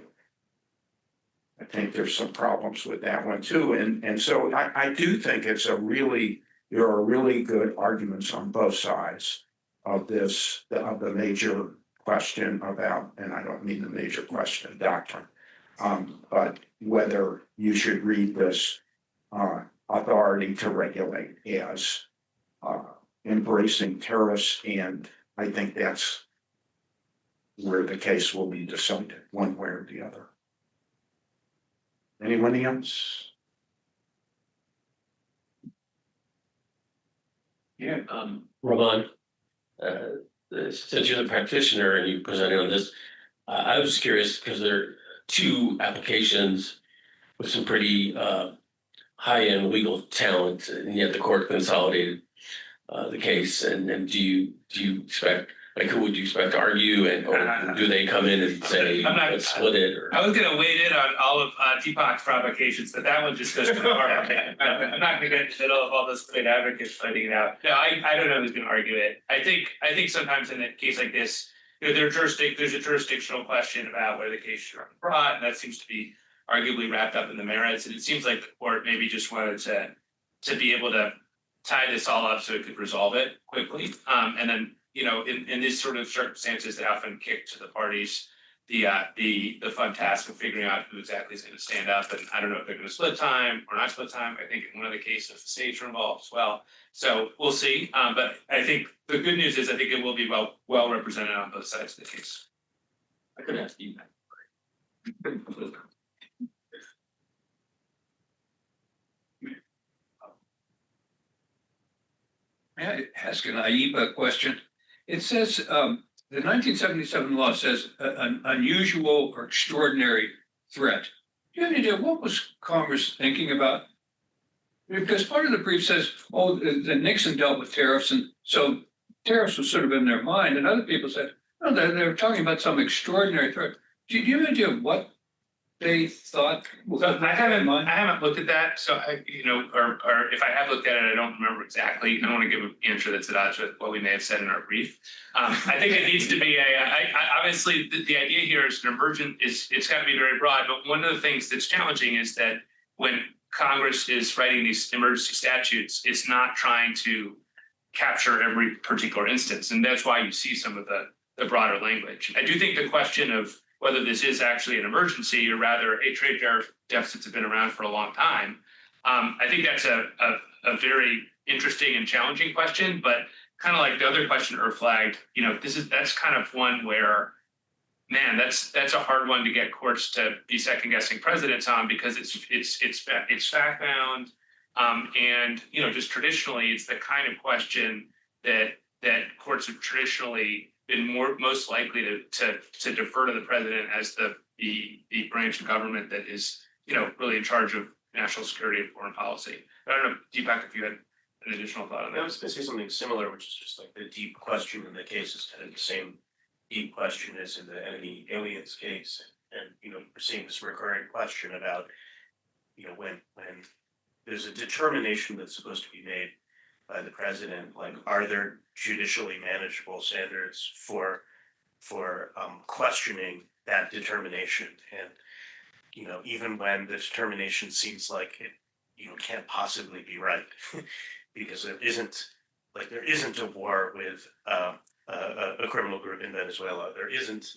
think there's some problems with that one too. And so I do think there are really good arguments on both sides of this, of the major question about, and I don't mean the major question doctrine, but whether you should read this authority to regulate as embracing tariffs, and I think that's where the case will be decided, one way or the other. Anyone else? Yeah, Ramon, since you're the practitioner and you presented on this, I was curious because there are two applications with some pretty high-end legal talent, and yet the court consolidated the case. And do you expect, like, who would you expect to argue, and or do they come in and say let's split it? Or? I was going to wade in on all of Deepak's provocations, but that one just goes too far. I'm not going to get in the middle of all those great advocates fighting it out. No, I don't know who's going to argue it. I think sometimes in a case like this, there's a jurisdictional question about whether the case should be brought, and that seems to be arguably wrapped up in the merits. And it seems like the court maybe just wanted to be able to tie this all up so it could resolve it quickly. And then, in these sort of circumstances, they often kick to the parties the fun task of figuring out who exactly is going to stand up. And I don't know if they're going to split time or not split time. I think in one of the cases, the states are involved as well. So we'll see. But I think the good news is I think it will be well represented on both sides of the case. I could ask you that. May I ask an AIPA question? It says, the 1977 law says an unusual or extraordinary threat. Do you have any idea what was Congress thinking about? Because part of the brief says, that Nixon dealt with tariffs, and so tariffs was sort of in their mind, and other people said, no, they're talking about some extraordinary threat. Do you have an idea what they thought? So I haven't looked at that. So or if I have looked at it, I don't remember exactly. I don't want to give an answer that's at odds with what we may have said in our brief. I think it needs to be obviously the idea here is an emergent it's got to be very broad. But one of the things that's challenging is that when Congress is writing these emergency statutes, it's not trying to capture every particular instance, and that's why you see some of the broader language. I do think the question of whether this is actually an emergency or rather a trade tariff deficits have been around for a long time. I think that's a very interesting and challenging question, but kind of like the other question Earth flagged, that's kind of one where, man, that's a hard one to get courts to be second guessing presidents on, because it's fact bound, and just traditionally it's the kind of question that courts have traditionally been most likely to defer to the president as the branch of government that is really in charge of national security and foreign policy. But I don't know, Deepak, if you had an additional thought on I that. was gonna say something similar, which is just like the deep question in the case is kind of the same deep question as in the enemy aliens case. And we're seeing this recurring question about, when there's a determination that's supposed to be made by the president, like, are there judicially manageable standards for questioning that determination? And even when the determination seems like it can't possibly be right, because there isn't a war with a criminal group in Venezuela. There isn't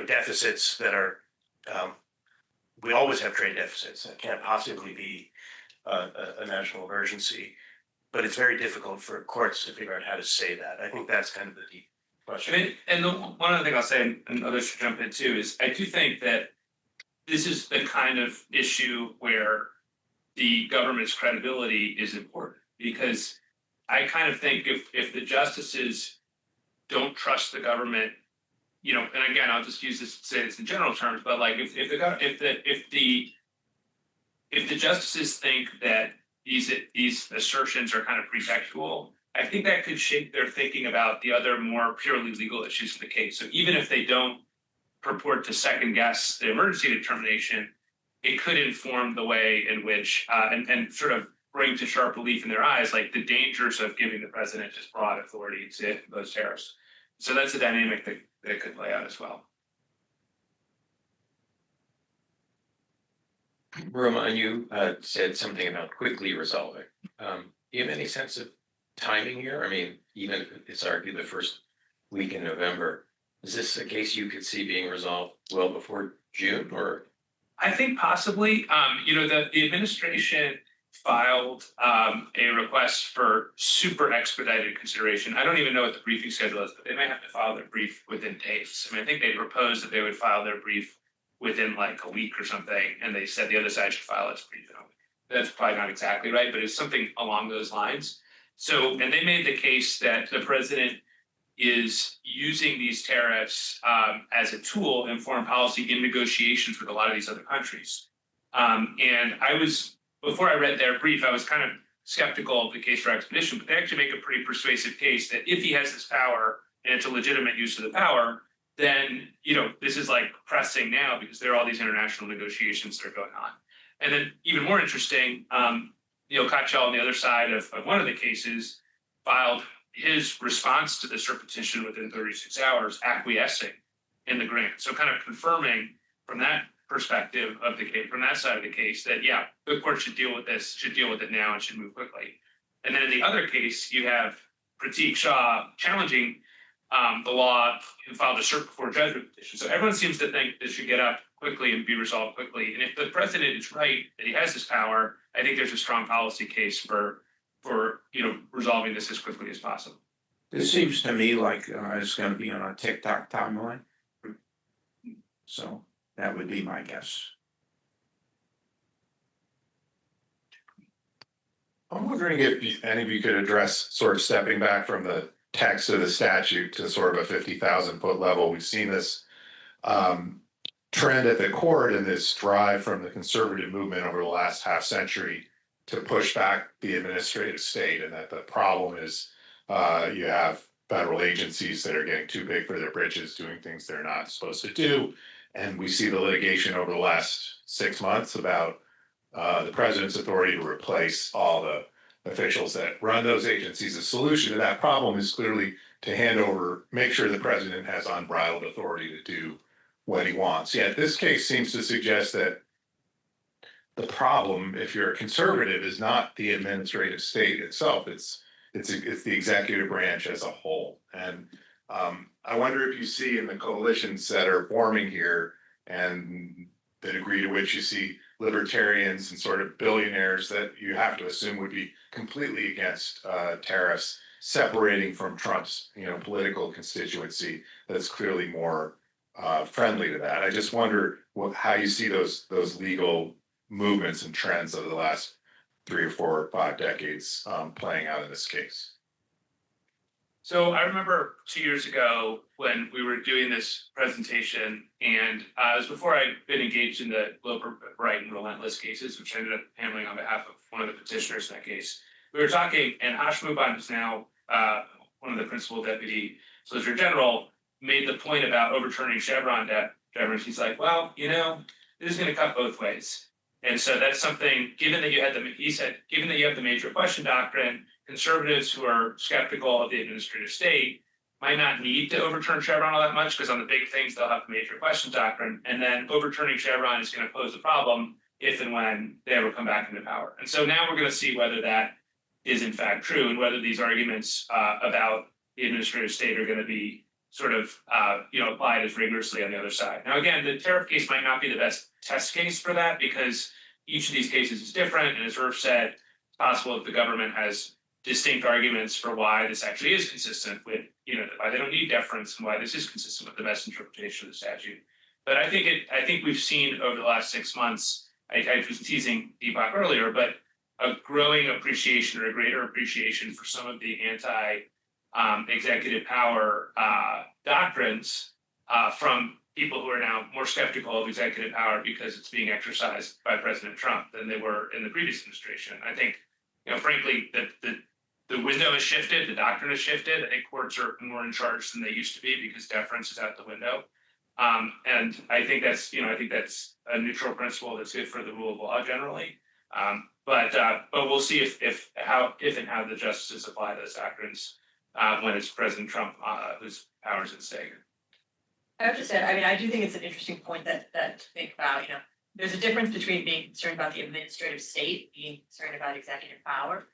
deficits that are we always have trade deficits. That can't possibly be a national emergency. But it's very difficult for courts to figure out how to say that. I think that's kind of the deep question. And one other thing I'll say, and others should jump in too, is I do think that this is the kind of issue where the government's credibility is important, because I kind of think if the justices don't trust the government, and again, I'll just say this in general terms, but like if the justices think that these assertions are kind of pretextual, I think that could shape their thinking about the other more purely legal issues in the case. So even if they don't purport to second guess the emergency determination, it could inform the way in which and sort of bring to sharp relief in their eyes, like the dangers of giving the president just broad authority to those tariffs. So that's a dynamic that could play out as well. Roman, you said something about quickly resolving. Do you have any sense of timing here? I mean, even if it's argued the first week in November, is this a case you could see being resolved well before June, or? I think possibly. The administration filed a request for super expedited consideration. I don't even know what the briefing schedule is, but they may have to file their brief within days. I mean, I think they proposed that they would file their brief within like a week or something, and they said the other side should file its brief in a week. That's probably not exactly right, but it's something along those lines. So, and they made the case that the president is using these tariffs as a tool in foreign policy in negotiations with a lot of these other countries. And before I read their brief, I was kind of skeptical of the case for expedition, but they actually make a pretty persuasive case that if he has this power and it's a legitimate use of the power, then, this is like pressing now because there are all these international negotiations that are going on. And then even more interesting, Kachel on the other side of one of the cases filed his response to the cert petition within 36 hours, acquiescing in the grant. So kind of confirming from that perspective of the case, from that side of the case, that the court should deal with it now and should move quickly. And then in the other case, you have Pratik Shah challenging the law and filed a cert before judgment petition. So everyone seems to think this should get up quickly and be resolved quickly. And if the president is right that he has this power, I think there's a strong policy case for resolving this as quickly as possible. This seems to me like it's going to be on a TikTok timeline. So that would be my guess. I'm wondering if any of you could address sort of stepping back from the text of the statute to sort of a 50,000 foot level. We've seen this trend at the court and this drive from the conservative movement over the last half century to push back the administrative state, and that the problem is you have federal agencies that are getting too big for their britches, doing things they're not supposed to do. And we see the litigation over the last 6 months about the president's authority to replace all the officials that run those agencies. The solution to that problem is clearly to make sure the president has unbridled authority to do what he wants. Yet this case seems to suggest that the problem, if you're a conservative, is not the administrative state itself. It's it's the executive branch as a whole. And I wonder if you see in the coalitions that are forming here and the degree to which you see libertarians and sort of billionaires that you have to assume would be completely against tariffs, separating from Trump's, political constituency that's clearly more friendly to that. I just wonder how you see those legal movements and trends over the last 3 or 4 or 5 decades playing out in this case. So I remember 2 years ago when we were doing this presentation, and it was before I'd been engaged in the Glover Bright and Relentless cases, which I ended up handling on behalf of one of the petitioners in that case. We were talking, and Hashmuban is now one of the principal deputy Solicitor General, made the point about overturning Chevron deference. He's like, well, this is going to cut both ways. And so that's something, given that you have the major question doctrine, conservatives who are skeptical of the administrative state might not need to overturn Chevron all that much, because on the big things, they'll have the major question doctrine. And then overturning Chevron is going to pose a problem if and when they ever come back into power. And so now we're going to see whether that is in fact true, and whether these arguments about the administrative state are going to be sort of applied as rigorously on the other side. Now, again, the tariff case might not be the best test case for that, because each of these cases is different. And as Irv said, it's possible that the government has distinct arguments for why this actually is consistent with, why they don't need deference and why this is consistent with the best interpretation of the statute. But I think we've seen over the last 6 months, I was teasing Deepak earlier, but a growing appreciation or a greater appreciation for some of the executive power doctrines from people who are now more skeptical of executive power because it's being exercised by President Trump than they were in the previous administration. I think, frankly, the window has shifted, the doctrine has shifted. I think courts are more in charge than they used to be because deference is out the window. And I think that's a neutral principle that's good for the rule of law generally. But we'll see if and how the justices apply those doctrines when it's President Trump whose power is at stake. I would just say, I do think it's an interesting point that to think about. There's a difference between being concerned about the administrative state, being concerned about executive power,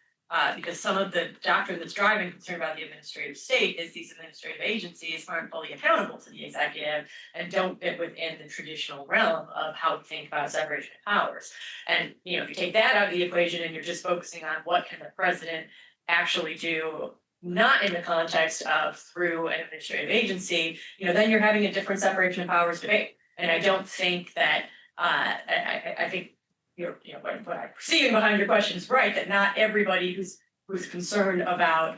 because some of the doctrine that's driving concern about the administrative state is these administrative agencies aren't fully accountable to the executive and don't fit within the traditional realm of how we think about separation of powers. And if you take that out of the equation and you're just focusing on what can the president actually do, not in the context of through an administrative agency, then you're having a different separation of powers debate. And I don't think that I think what I'm perceiving behind your question is right, that not everybody who's concerned about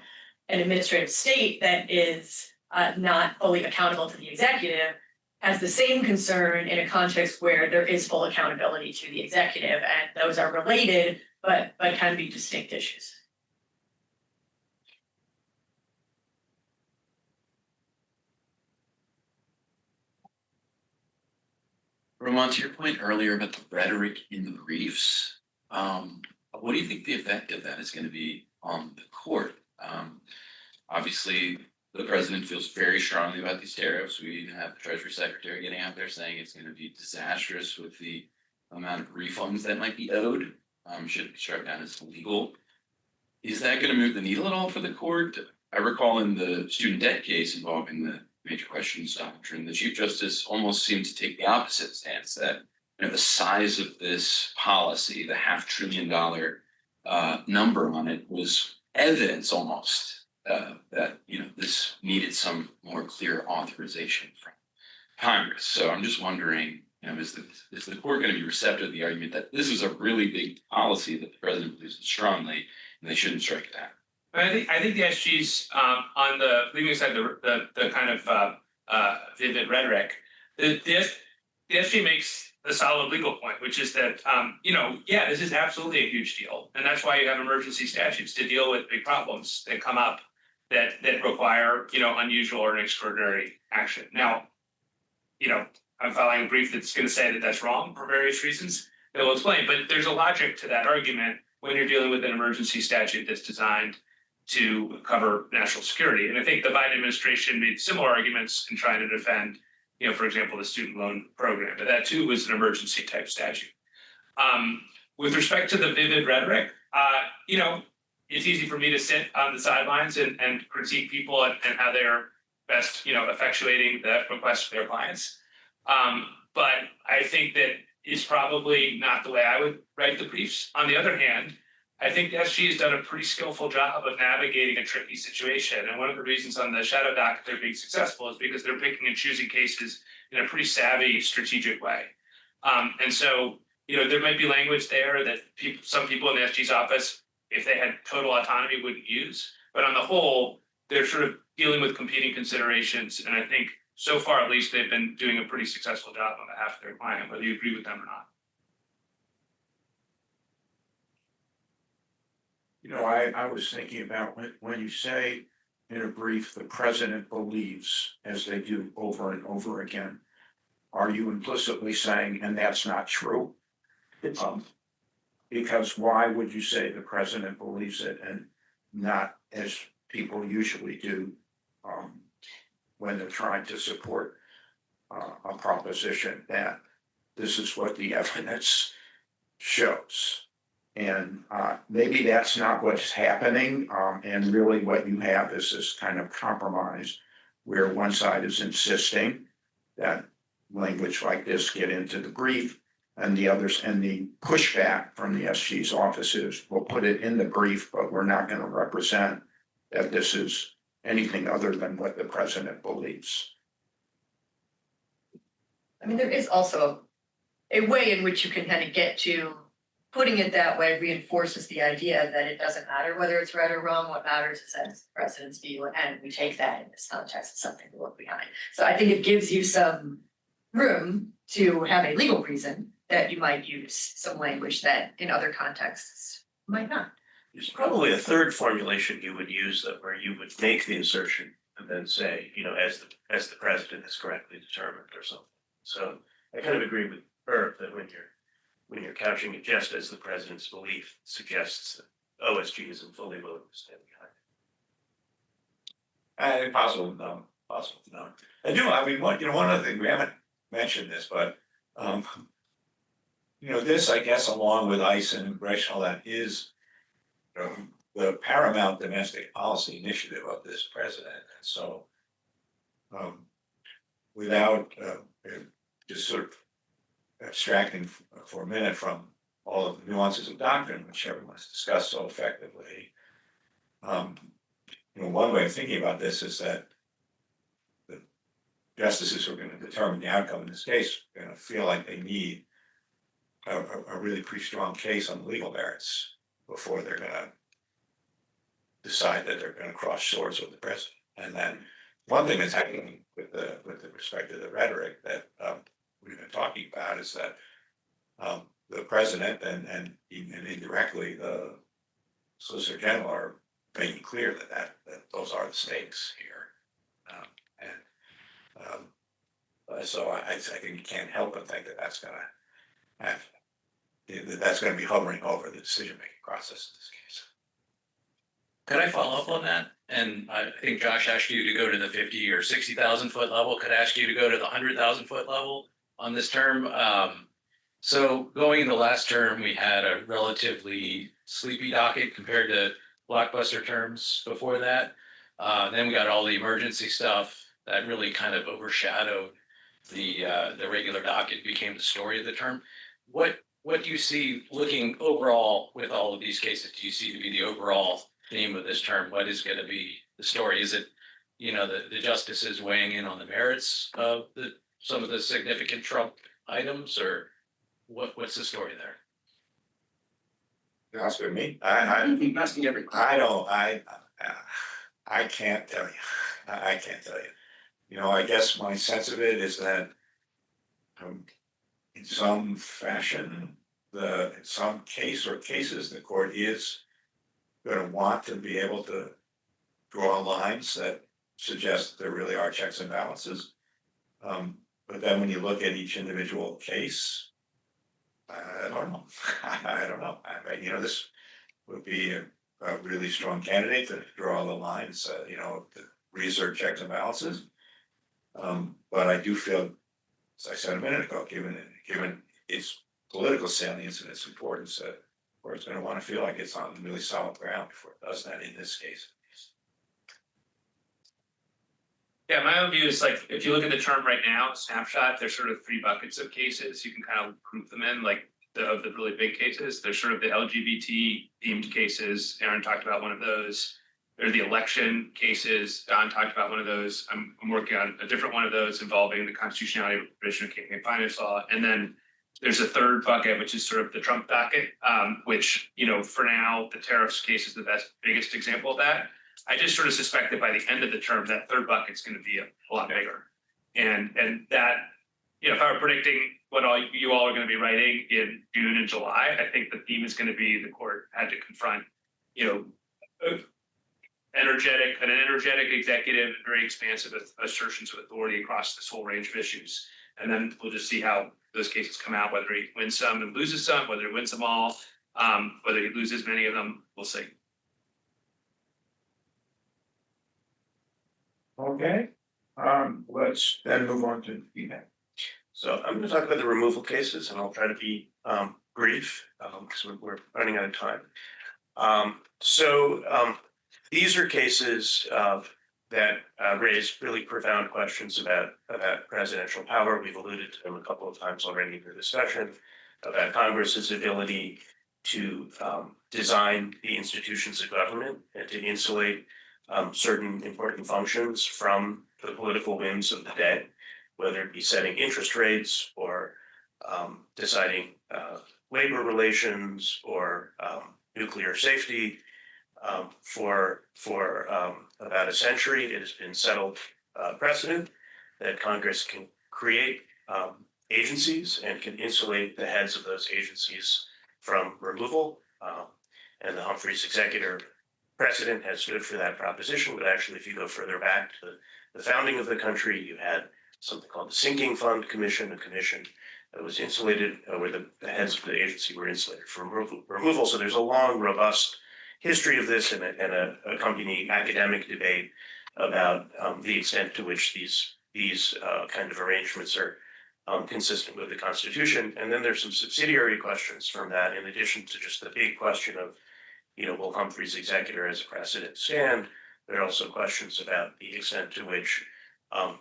an administrative state that is not fully accountable to the executive has the same concern in a context where there is full accountability to the executive, and those are related but can be distinct issues. Roman, to your point earlier about the rhetoric in the briefs, what do you think the effect of that is going to be on the court? Obviously, the president feels very strongly about these tariffs. We even have the Treasury Secretary getting out there saying it's going to be disastrous with the amount of refunds that might be owed, should be struck down as illegal. Is that going to move the needle at all for the court? I recall in the student debt case involving the major questions doctrine, the Chief Justice almost seemed to take the opposite stance, that the size of this policy, the $500 billion number on it, was evidence almost that this needed some more clear authorization from Congress. So I'm just wondering, is the court going to be receptive to the argument that this is a really big policy that the president believes in strongly, and they shouldn't strike it down? I think the SG's on the leaving aside the kind of vivid rhetoric, the SG makes the solid legal point, which is that this is absolutely a huge deal, and that's why you have emergency statutes to deal with big problems that come up that require unusual or extraordinary action. Now, I'm filing a brief that's going to say that that's wrong for various reasons that we'll explain, but there's a logic to that argument when you're dealing with an emergency statute that's designed to cover national security. And I think the Biden administration made similar arguments in trying to defend, for example, the student loan program, but that too was an emergency type statute. With respect to the vivid rhetoric, it's easy for me to sit on the sidelines and critique people and how they're best, effectuating the request for their clients. But I think that is probably not the way I would write the briefs. On the other hand, I think the SG has done a pretty skillful job of navigating a tricky situation. And one of the reasons on the shadow docket they're being successful is because they're picking and choosing cases in a pretty savvy, strategic way. And so, there might be language there that some people in the SG's office, if they had total autonomy, wouldn't use. But on the whole, they're sort of dealing with competing considerations. And I think so far, at least, they've been doing a pretty successful job on behalf of their client, whether you agree with them or not. I was thinking about when you say in a brief, the president believes, as they do over and over again, are you implicitly saying, and that's not true? Because why would you say the president believes it and not as people usually do when they're trying to support a proposition that this is what the evidence shows? And maybe that's not what's happening. And really what you have is this kind of compromise where one side is insisting that language like this get into the brief, and the others, and the pushback from the SG's offices will put it in the brief, but we're not going to represent that this is anything other than what the president believes. I mean, there is also a way in which you can kind of get to putting it that way reinforces the idea that it doesn't matter whether it's right or wrong. What matters is that it's the president's view, and we take that in this context as something to look behind. So I think it gives you some room to have a legal reason that you might use some language that in other contexts might not. There's probably a third formulation you would use that where you would make the assertion and then say, as the president has correctly determined or something. So I kind of agree with Herb that when you're couching it just as the president's belief suggests that OSG isn't fully willing to stand behind it. Possible no. One other thing, we haven't mentioned this, but this, I guess, along with ICE and immigration, all that is the paramount domestic policy initiative of this president. And so without just sort of abstracting for a minute from all of the nuances of doctrine, which everyone's discussed so effectively, one way of thinking about this is that the justices who are going to determine the outcome in this case are going to feel like they need a really pretty strong case on the legal merits before they're going to decide that they're going to cross swords with the president. And then one thing that's happening with respect to the rhetoric that we've been talking about is that the president and even indirectly the Solicitor General are making clear that those are the stakes here. So I think you can't help but think that that's going to be hovering over the decision-making process in this case. Could I follow up on that? And I think Josh asked you to go to the 50 or 60,000 foot level. Could I ask you to go to the 100,000 foot level on this term? So going in the last term, we had a relatively sleepy docket compared to blockbuster terms before that. Then we got all the emergency stuff that really kind of overshadowed the regular docket, became the story of the term. What do you see looking overall with all of these cases? Do you see to be the overall theme of this term? What is going to be the story? Is it, the justices weighing in on the merits of some of the significant Trump items, or what's the story there? You're asking me? I'm asking everyone. I can't tell you. I can't tell you. I guess my sense of it is that in some fashion, in some case or cases, the court is going to want to be able to draw lines that suggest that there really are checks and balances. But then when you look at each individual case, I don't know. I don't know. This would be a really strong candidate to draw the lines, to research checks and balances. But I do feel, as I said a minute ago, given its political salience and its importance, that court's gonna wanna feel like it's on really solid ground before it does that in this case. Yeah, my own view is like, if you look at the term right now, snapshot, there's sort of three buckets of cases. You can kind of group them in, like the really big cases. There's sort of the LGBT themed cases. Aaron talked about one of those. There's the election cases. Don talked about one of those. I'm working on a different one of those involving the constitutionality of provision of campaign finance law. And then there's a third bucket, which is sort of the Trump docket, which, you know, for now, the tariffs case is the biggest example of that. I just sort of suspect that by the end of the term, that third bucket's going to be a lot bigger. And that, you know, if I were predicting what you all are going to be writing in June and July, I think the theme is going to be the court had to confront, you know, an energetic executive, and very expansive assertions of authority across this whole range of issues. And then we'll just see how those cases come out, whether he wins some and loses some, whether he wins them all, whether he loses many of them, we'll see. Okay, let's then move on to feedback. So I'm going to talk about the removal cases, and I'll try to be brief because we're running out of time. These are cases that raise really profound questions about presidential power. We've alluded to them a couple of times already in the discussion about Congress's ability to design the institutions of government and to insulate certain important functions from the political whims of the day, whether it be setting interest rates or deciding labor relations or nuclear safety. For about a century, it has been settled precedent that Congress can create agencies and can insulate the heads of those agencies from removal. And the Humphreys executive precedent has stood for that proposition. But actually, if you go further back to the founding of the country, you had something called the Sinking Fund Commission, a commission that was insulated, where the heads of the agency were insulated from removal. So there's a long, robust history of this and a accompanying academic debate about the extent to which these kind of arrangements are consistent with the Constitution. And then there's some subsidiary questions from that, in addition to just the big question of, you know, will Humphrey's executor as a precedent stand? There are also questions about the extent to which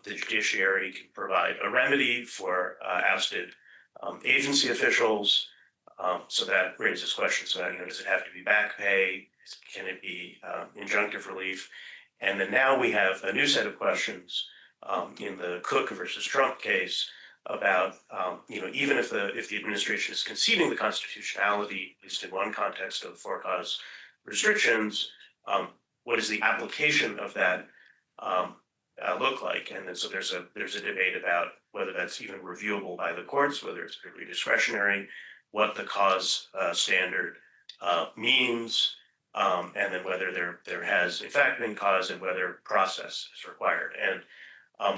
the judiciary can provide a remedy for ousted agency officials. So that raises questions about, you know, does it have to be back pay? Can it be injunctive relief? And then now we have a new set of questions in the Cook versus Trump case about, you know, even if the administration is conceding the constitutionality, at least in one context, of for-cause restrictions, what does the application of that look like? And then so there's a debate about whether that's even reviewable by the courts, whether it's purely discretionary, what the cause standard means, and then whether there has in fact been cause and whether process is required. And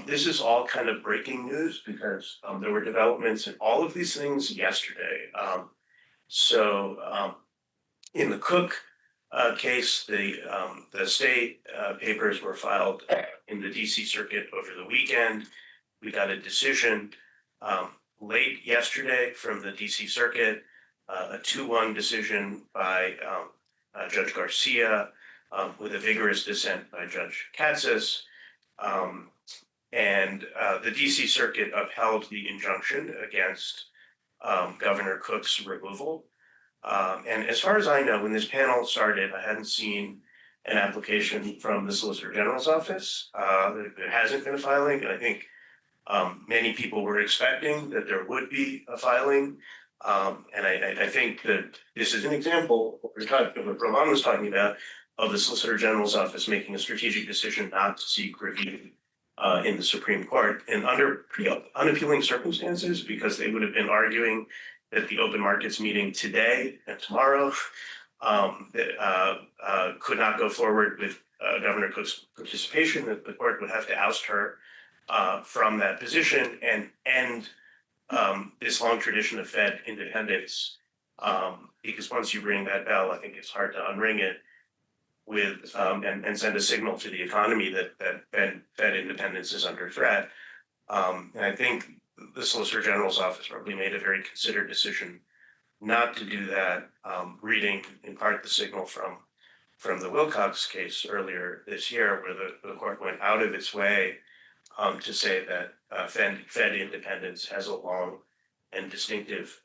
this is all kind of breaking news because there were developments in all of these things yesterday. In the Cook case, the state papers were filed in the DC Circuit over the weekend. We got a decision late yesterday from the DC Circuit, a 2-1 decision by Judge Garcia with a vigorous dissent by Judge Katsas. And the DC Circuit upheld the injunction against Governor Cook's removal. And as far as I know, when this panel started, I hadn't seen an application from the Solicitor General's office. There hasn't been a filing, and I think many people were expecting that there would be a filing. And I think that this is an example of what Roman was talking about, of the Solicitor General's office making a strategic decision not to seek review in the Supreme Court, and under pretty unappealing circumstances, because they would have been arguing that the open markets meeting today and tomorrow could not go forward with Governor Cook's participation, that the court would have to oust her from that position and end this long tradition of Fed independence. Because once you ring that bell, I think it's hard to unring it with and send a signal to the economy that Fed independence is under threat. And I think the Solicitor General's office probably made a very considered decision not to do that, reading in part the signal from the Wilcox case earlier this year, where the court went out of its way to say that Fed independence has a long and distinctive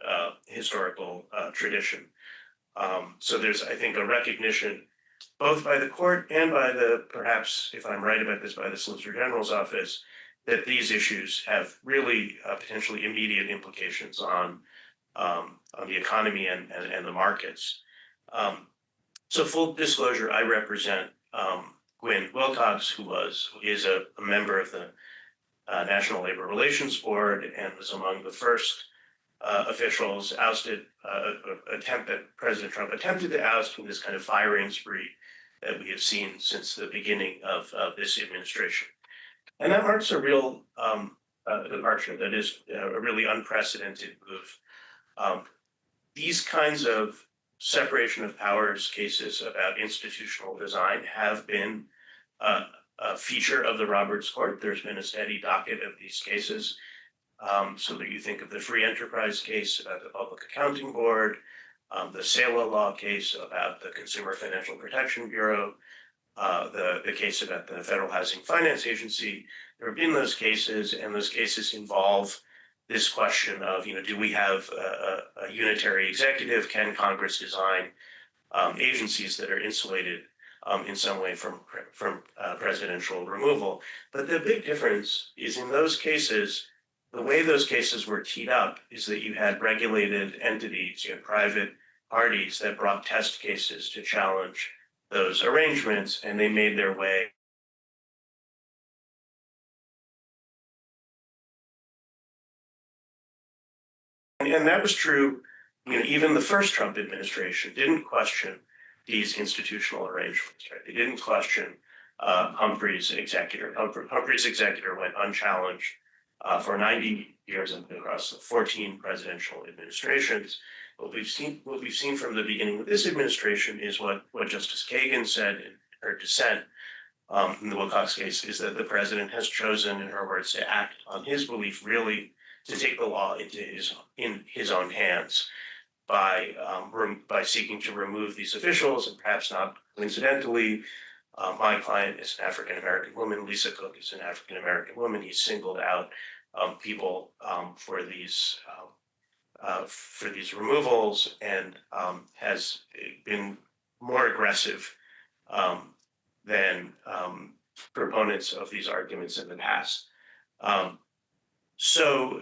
historical tradition. So there's, I think, a recognition both by the court and by the, perhaps, if I'm right about this, by the Solicitor General's office, that these issues have really potentially immediate implications on the economy and the markets. So full disclosure, I represent Gwynn Wilcox, who is a member of the National Labor Relations Board and was among the first officials ousted, attempt that President Trump attempted to oust in this kind of firing spree that we have seen since the beginning of this administration. And that marks a real departure. That is a really unprecedented move. These kinds of separation of powers cases about institutional design have been a feature of the Roberts Court. There's been a steady docket of these cases. So that you think of the free enterprise case about the Public Accounting Board, the SALA law case about the Consumer Financial Protection Bureau, the case about the Federal Housing Finance Agency. There have been those cases, and those cases involve this question of, do we have a unitary executive? Can Congress design agencies that are insulated in some way from presidential removal? But the big difference is in those cases, the way those cases were teed up is that you had regulated entities, you had private parties that brought test cases to challenge those arrangements, and they made their way. And that was true, even the first Trump administration didn't question these institutional arrangements, right? They didn't question Humphrey's executor. Humphrey's executor went unchallenged for 90 years and across 14 presidential administrations. What we've seen from the beginning of this administration is what Justice Kagan said in her dissent in the Wilcox case, is that the president has chosen, in her words, to act on his belief, really to take the law in his own hands by seeking to remove these officials. And perhaps not coincidentally, my client is an African American woman. Lisa Cook is an African American woman. He singled out people for these removals and has been more aggressive than proponents of these arguments in the past. So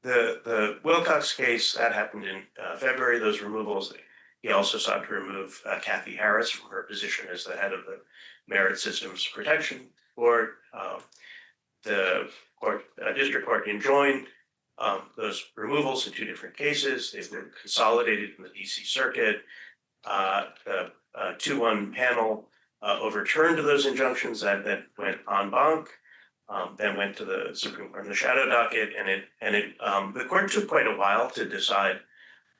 the Wilcox case, that happened in February, those removals. He also sought to remove Kathy Harris from her position as the head of the Merit Systems Protection Board. The district court enjoined those removals in two different cases. They've been consolidated in the DC Circuit. The 2-1 panel overturned those injunctions that went en banc, then went to the Supreme Court in the shadow docket, and the court took quite a while to decide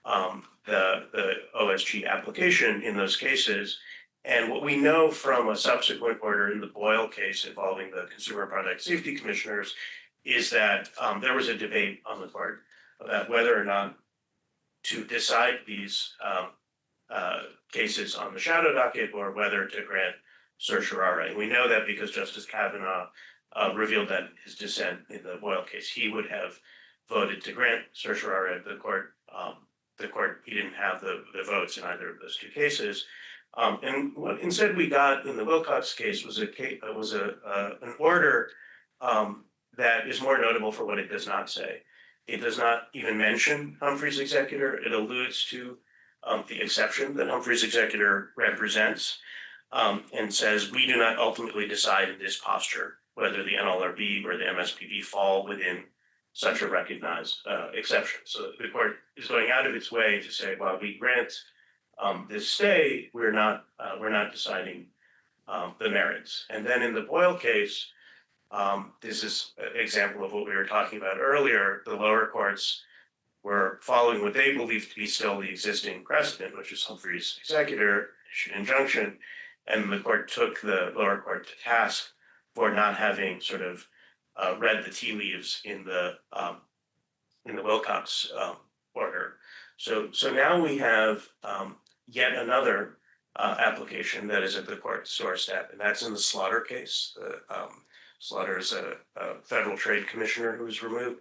the OSG application in those cases. And what we know from a subsequent order in the Boyle case involving the Consumer Product Safety Commissioners is that there was a debate on the court about whether or not to decide these cases on the shadow docket or whether to grant certiorari. And we know that because Justice Kavanaugh revealed that in his dissent in the Boyle case, he would have voted to grant certiorari. The court, he didn't have the votes in either of those two cases. And what instead we got in the Wilcox case was an order that is more notable for what it does not say. It does not even mention Humphrey's executor. It alludes to the exception that Humphrey's executor represents, and says we do not ultimately decide in this posture whether the NLRB or the MSPB fall within such a recognized exception. So the court is going out of its way to say, while we grant this stay, we're not deciding the merits. And then in the Boyle case, this is an example of what we were talking about earlier. The lower courts were following what they believed to be still the existing precedent, which is Humphrey's executor issued an injunction, and the court took the lower court to task for not having sort of read the tea leaves in the Wilcox order. So now we have yet another application that is at the court's doorstep, and that's in the Slaughter case. Slaughter is a federal trade commissioner who was removed.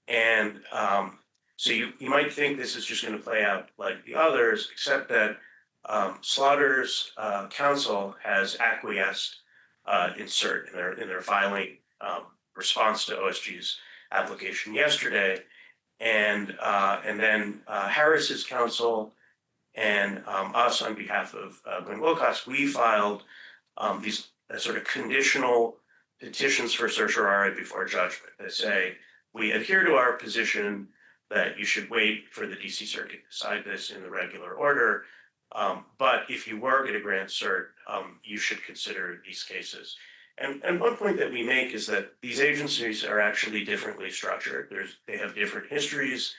And so you might think this is just going to play out like the others, except that Slaughter's counsel has acquiesced in cert in their filing response to OSG's application yesterday, and then Harris's counsel and us on behalf of Glenn Wilcox, we filed these sort of conditional petitions for certiorari before judgment that say we adhere to our position that you should wait for the DC Circuit to decide this in the regular order. But if you were going to grant cert, you should consider these cases. And one point that we make is that these agencies are actually differently structured. They have different histories,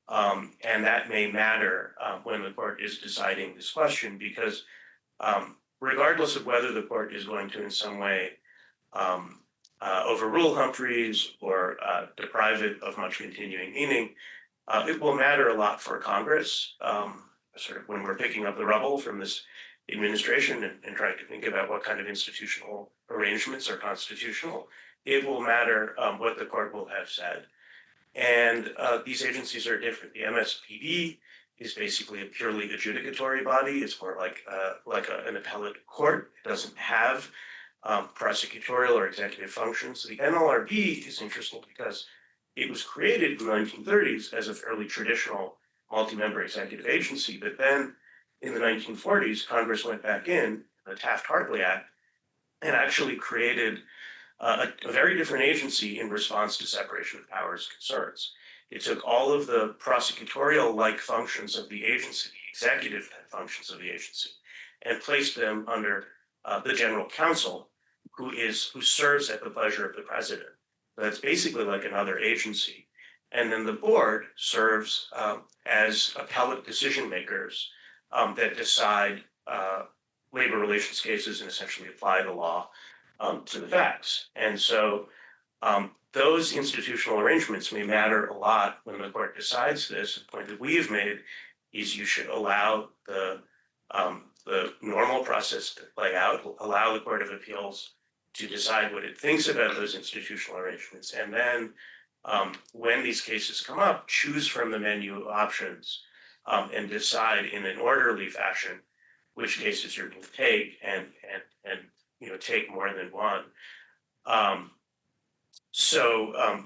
and that may matter when the court is deciding this question, because regardless of whether the court is going to in some way overrule Humphreys or deprive it of much continuing meaning, it will matter a lot for Congress, sort of when we're picking up the rubble from this administration and trying to think about what kind of institutional arrangements are constitutional. It will matter what the court will have said. And these agencies are different. The MSPB is basically a purely adjudicatory body. It's more like an appellate court. It doesn't have prosecutorial or executive functions. The NLRB is interesting because it was created in the 1930s as a fairly traditional multi-member executive agency, but then in the 1940s, Congress went back in, the Taft-Hartley Act, and actually created a very different agency in response to separation of powers concerns. It took all of the prosecutorial-like functions of the agency, the executive functions of the agency, and placed them under the general counsel, who serves at the pleasure of the president. That's basically like another agency. And then the board serves as appellate decision makers that decide labor relations cases and essentially apply the law to the facts. And so those institutional arrangements may matter a lot when the court decides this. The point that we have made is you should allow the normal process to play out, allow the Court of Appeals to decide what it thinks about those institutional arrangements, and then when these cases come up, choose from the menu of options and decide in an orderly fashion which cases you're going to take, and take more than one.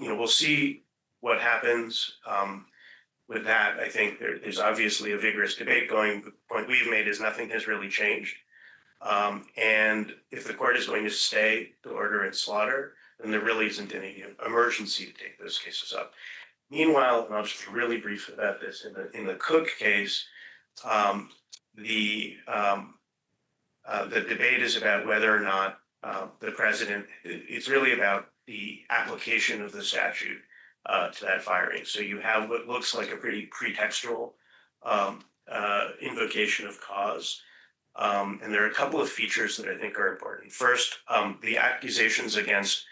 We'll see what happens with that. I think there's obviously a vigorous debate going. The point we've made is nothing has really changed. And if the court is going to stay the order in Slaughter, then there really isn't any emergency to take those cases up. Meanwhile, and I'll just be really brief about this, in the Cook case, the debate is about whether or not the president, it's really about the application of the statute to that firing. So you have what looks like a pretty pretextual invocation of cause. And there are a couple of features that I think are important. First, the accusations against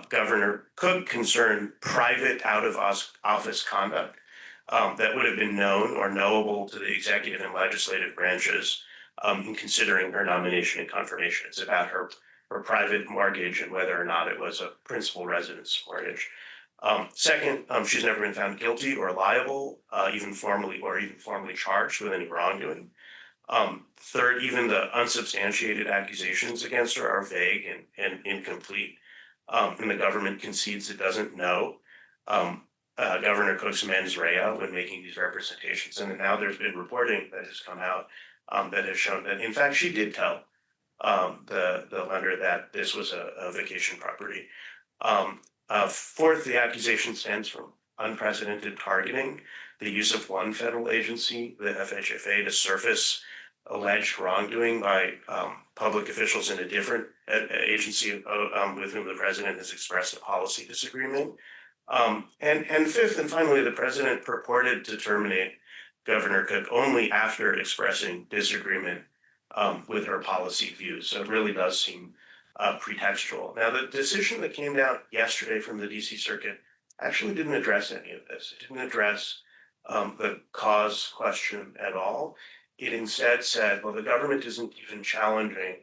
Governor Cook concern private out-of-office conduct that would have been known or knowable to the executive and legislative branches in considering her nomination and confirmation. It's about her private mortgage and whether or not it was a principal residence mortgage. Second, she's never been found guilty or liable, even formally charged with any wrongdoing. Third, even the unsubstantiated accusations against her are vague and incomplete. And the government concedes it doesn't know Governor Cook's mens rea when making these representations. And now there's been reporting that has come out that has shown that, in fact, she did tell the lender that this was a vacation property. Fourth, the accusation stems from unprecedented targeting, the use of one federal agency, the FHFA, to surface alleged wrongdoing by public officials in a different agency with whom the president has expressed a policy disagreement. And fifth, and finally, the president purported to terminate Governor Cook only after expressing disagreement with her policy views. So it really does seem pretextual. Now, the decision that came down yesterday from the DC Circuit actually didn't address any of this. It didn't address the cause question at all. It instead said, well, the government isn't even challenging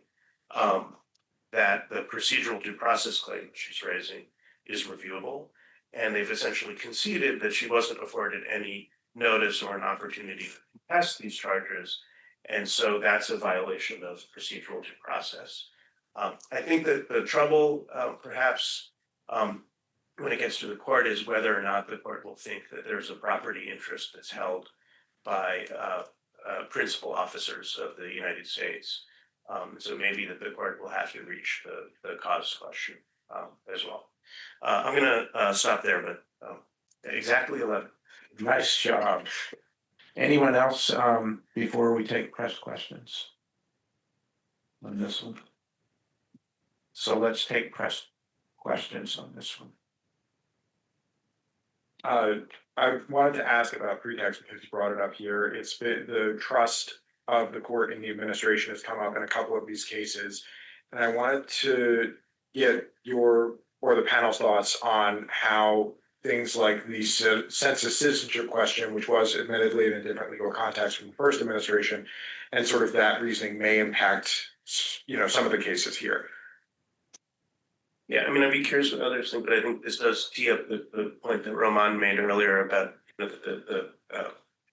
that the procedural due process claim she's raising is reviewable. And they've essentially conceded that she wasn't afforded any notice or an opportunity to contest these charges. And so that's a violation of procedural due process. I think that the trouble, perhaps, when it gets to the court is whether or not the court will think that there's a property interest that's held by principal officers of the United States. So maybe that the court will have to reach the cause question as well. I'm gonna stop there, but exactly 11. Nice job. Anyone else before we take press questions on this one? So let's take press questions on this one. I wanted to ask about pretext because you brought it up here. It's been the trust of the court and the administration has come up in a couple of these cases. And I wanted to get your or the panel's thoughts on how things like the census citizenship question, which was admittedly in a different legal context from the first administration, and sort of that reasoning may impact, some of the cases here. Yeah, I mean, I'd be curious what others think, but I think this does tee up the point that Roman made earlier about the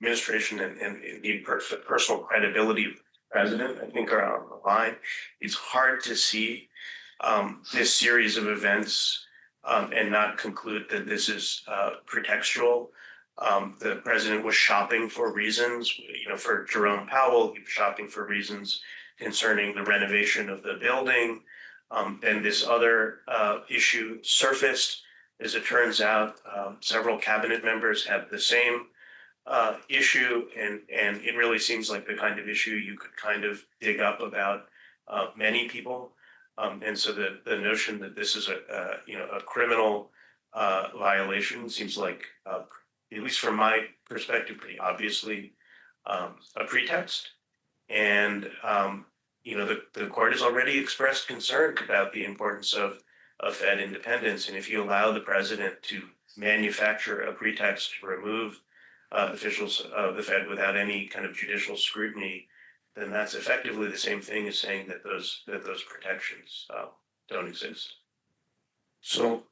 administration and the personal credibility of the president, I think, are on the line. It's hard to see this series of events and not conclude that this is pretextual. The president was shopping for reasons, for Jerome Powell, he was shopping for reasons concerning the renovation of the building. Then this other issue surfaced. As it turns out, several cabinet members have the same issue, and it really seems like the kind of issue you could kind of dig up about many people. And so the notion that this is a criminal violation seems like, at least from my perspective, pretty obviously a pretext. And the court has already expressed concern about the importance of Fed independence. And if you allow the president to manufacture a pretext to remove officials of the Fed without any kind of judicial scrutiny, then that's effectively the same thing as saying that those protections don't exist. So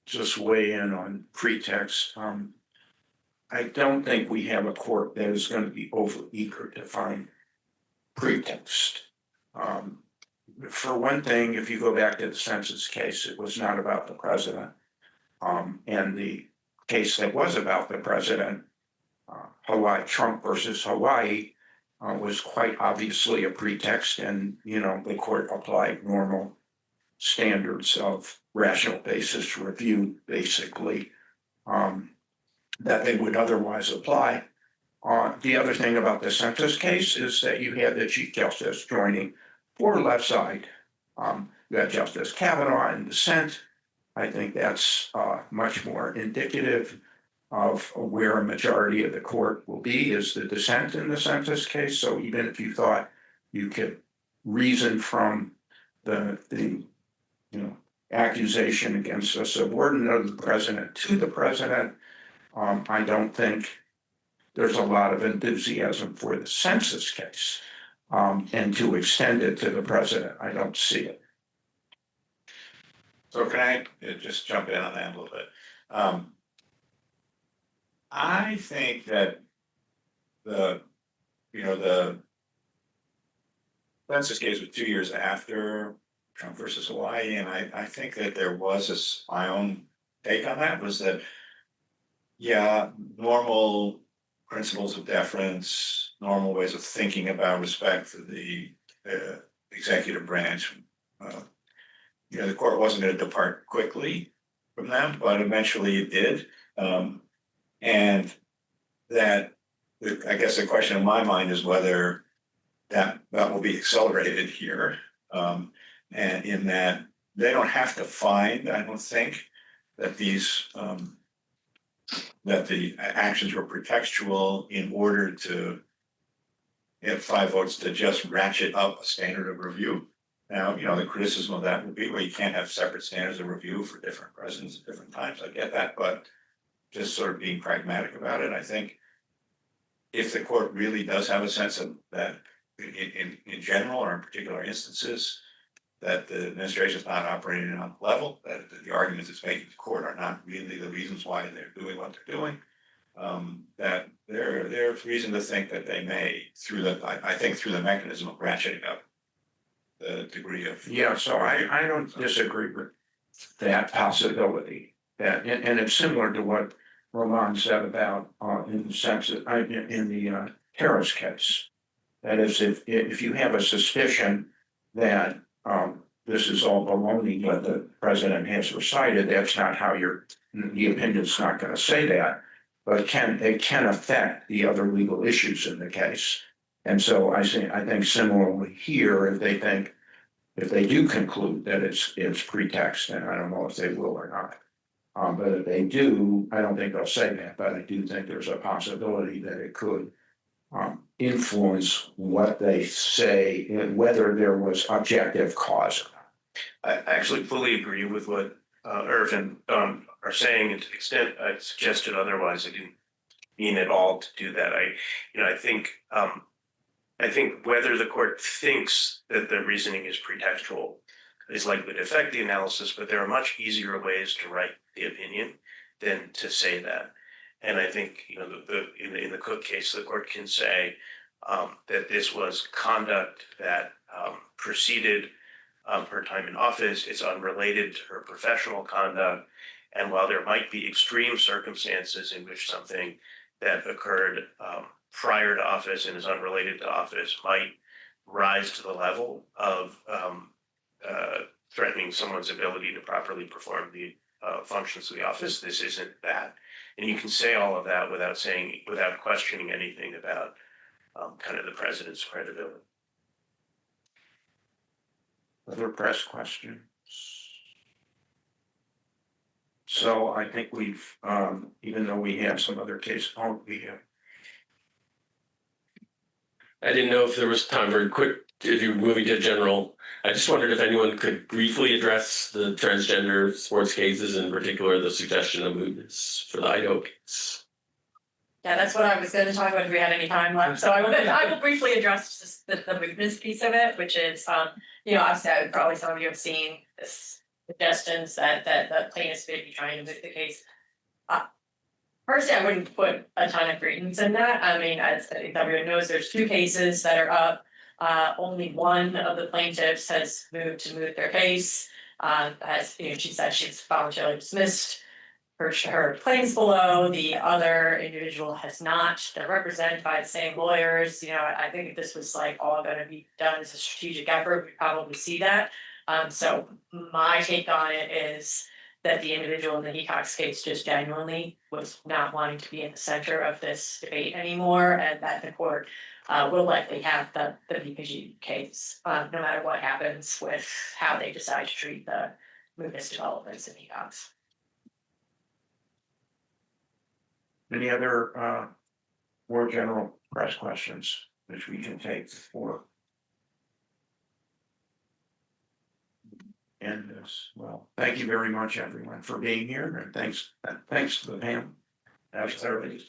just weigh in on pretext. I don't think we have a court that is going to be over eager to find pretext. For one thing, if you go back to the census case, it was not about the president. And the case that was about the president, Hawaii, Trump versus Hawaii, was quite obviously a pretext, and the court applied normal standards of rational basis review, basically, that they would otherwise apply. The other thing about the census case is that you had the Chief Justice joining for left side. You had Justice Kavanaugh in dissent. I think that's much more indicative of where a majority of the court will be is the dissent in the census case. So even if you thought you could reason from the accusation against a subordinate of the president to the president, I don't think there's a lot of enthusiasm for the census case. And to extend it to the president, I don't see it. So can I just jump in on that a little bit? I think that the census case was 2 years after Trump versus Hawaii, and I think that there was my own take on that was that, normal principles of deference, normal ways of thinking about respect for the executive branch. The court wasn't going to depart quickly from them, but eventually it did. And that, I guess the question in my mind is whether that will be accelerated here. And in that they don't have to find, I don't think, that that the actions were pretextual in order to get 5 votes to just ratchet up a standard of review. Now, the criticism of that would be, well, you can't have separate standards of review for different presidents at different times. I get that, but just sort of being pragmatic about it, I think if the court really does have a sense of that in general or in particular instances, that the administration is not operating on the level, that the arguments it's making to court are not really the reasons why they're doing what they're doing. That there's reason to think that they may, through I think through the mechanism of ratcheting up the degree of. Yeah, so I don't disagree with that possibility. That, and it's similar to what Roman said about, in the sense that, in the Tariff case. That is, if you have a suspicion that, this is all baloney, but the president has recited, that's not how the opinion's not gonna say that. But it can affect the other legal issues in the case. And so I think similarly here, if they do conclude that it's pretext, and I don't know if they will or not. But if they do, I don't think they'll say that, but I do think there's a possibility that it could influence what they say, and whether there was objective cause. I actually fully agree with what Irv and are saying, and to the extent I suggested otherwise, I didn't mean at all to do that. I think whether the court thinks that the reasoning is pretextual is likely to affect the analysis, but there are much easier ways to write the opinion than to say that. And I think, in the Cook case, the court can say that this was conduct that preceded her time in office. It's unrelated to her professional conduct. And while there might be extreme circumstances in which something that occurred prior to office and is unrelated to office might rise to the level of threatening someone's ability to properly perform the functions of the office, this isn't that. And you can say all of that without questioning anything about kind of the president's credibility. Other press questions? So I think we've, even though we have some other cases, I didn't know if there was time for a quick, if you're moving to general. I just wondered if anyone could briefly address the transgender sports cases, in particular the suggestion of mootness for the Idaho case. Yeah, that's what I was gonna talk about if we had any time left. So I will briefly address just the mootness piece of it, which is, obviously probably some of you have seen this suggestions that the plaintiffs may be trying to moot the case. Personally, I wouldn't put a ton of credence in that. I mean, as I think everyone knows, there's 2 cases that are up. Only one of the plaintiffs has moved to moot their case. She said she's voluntarily dismissed her claims below. The other individual has not. They're represented by the same lawyers. I think if this was like all going to be done as a strategic effort, we probably see that. So my take on it is that the individual in the Hecox case just genuinely was not wanting to be in the center of this debate anymore, and that the court will likely have the BPG case, no matter what happens with how they decide to treat the mootness developments in Hecox. any other more general press questions which we can take for end this? Well, thank you very much, everyone, for being here, and thanks to the panel. That's everybody.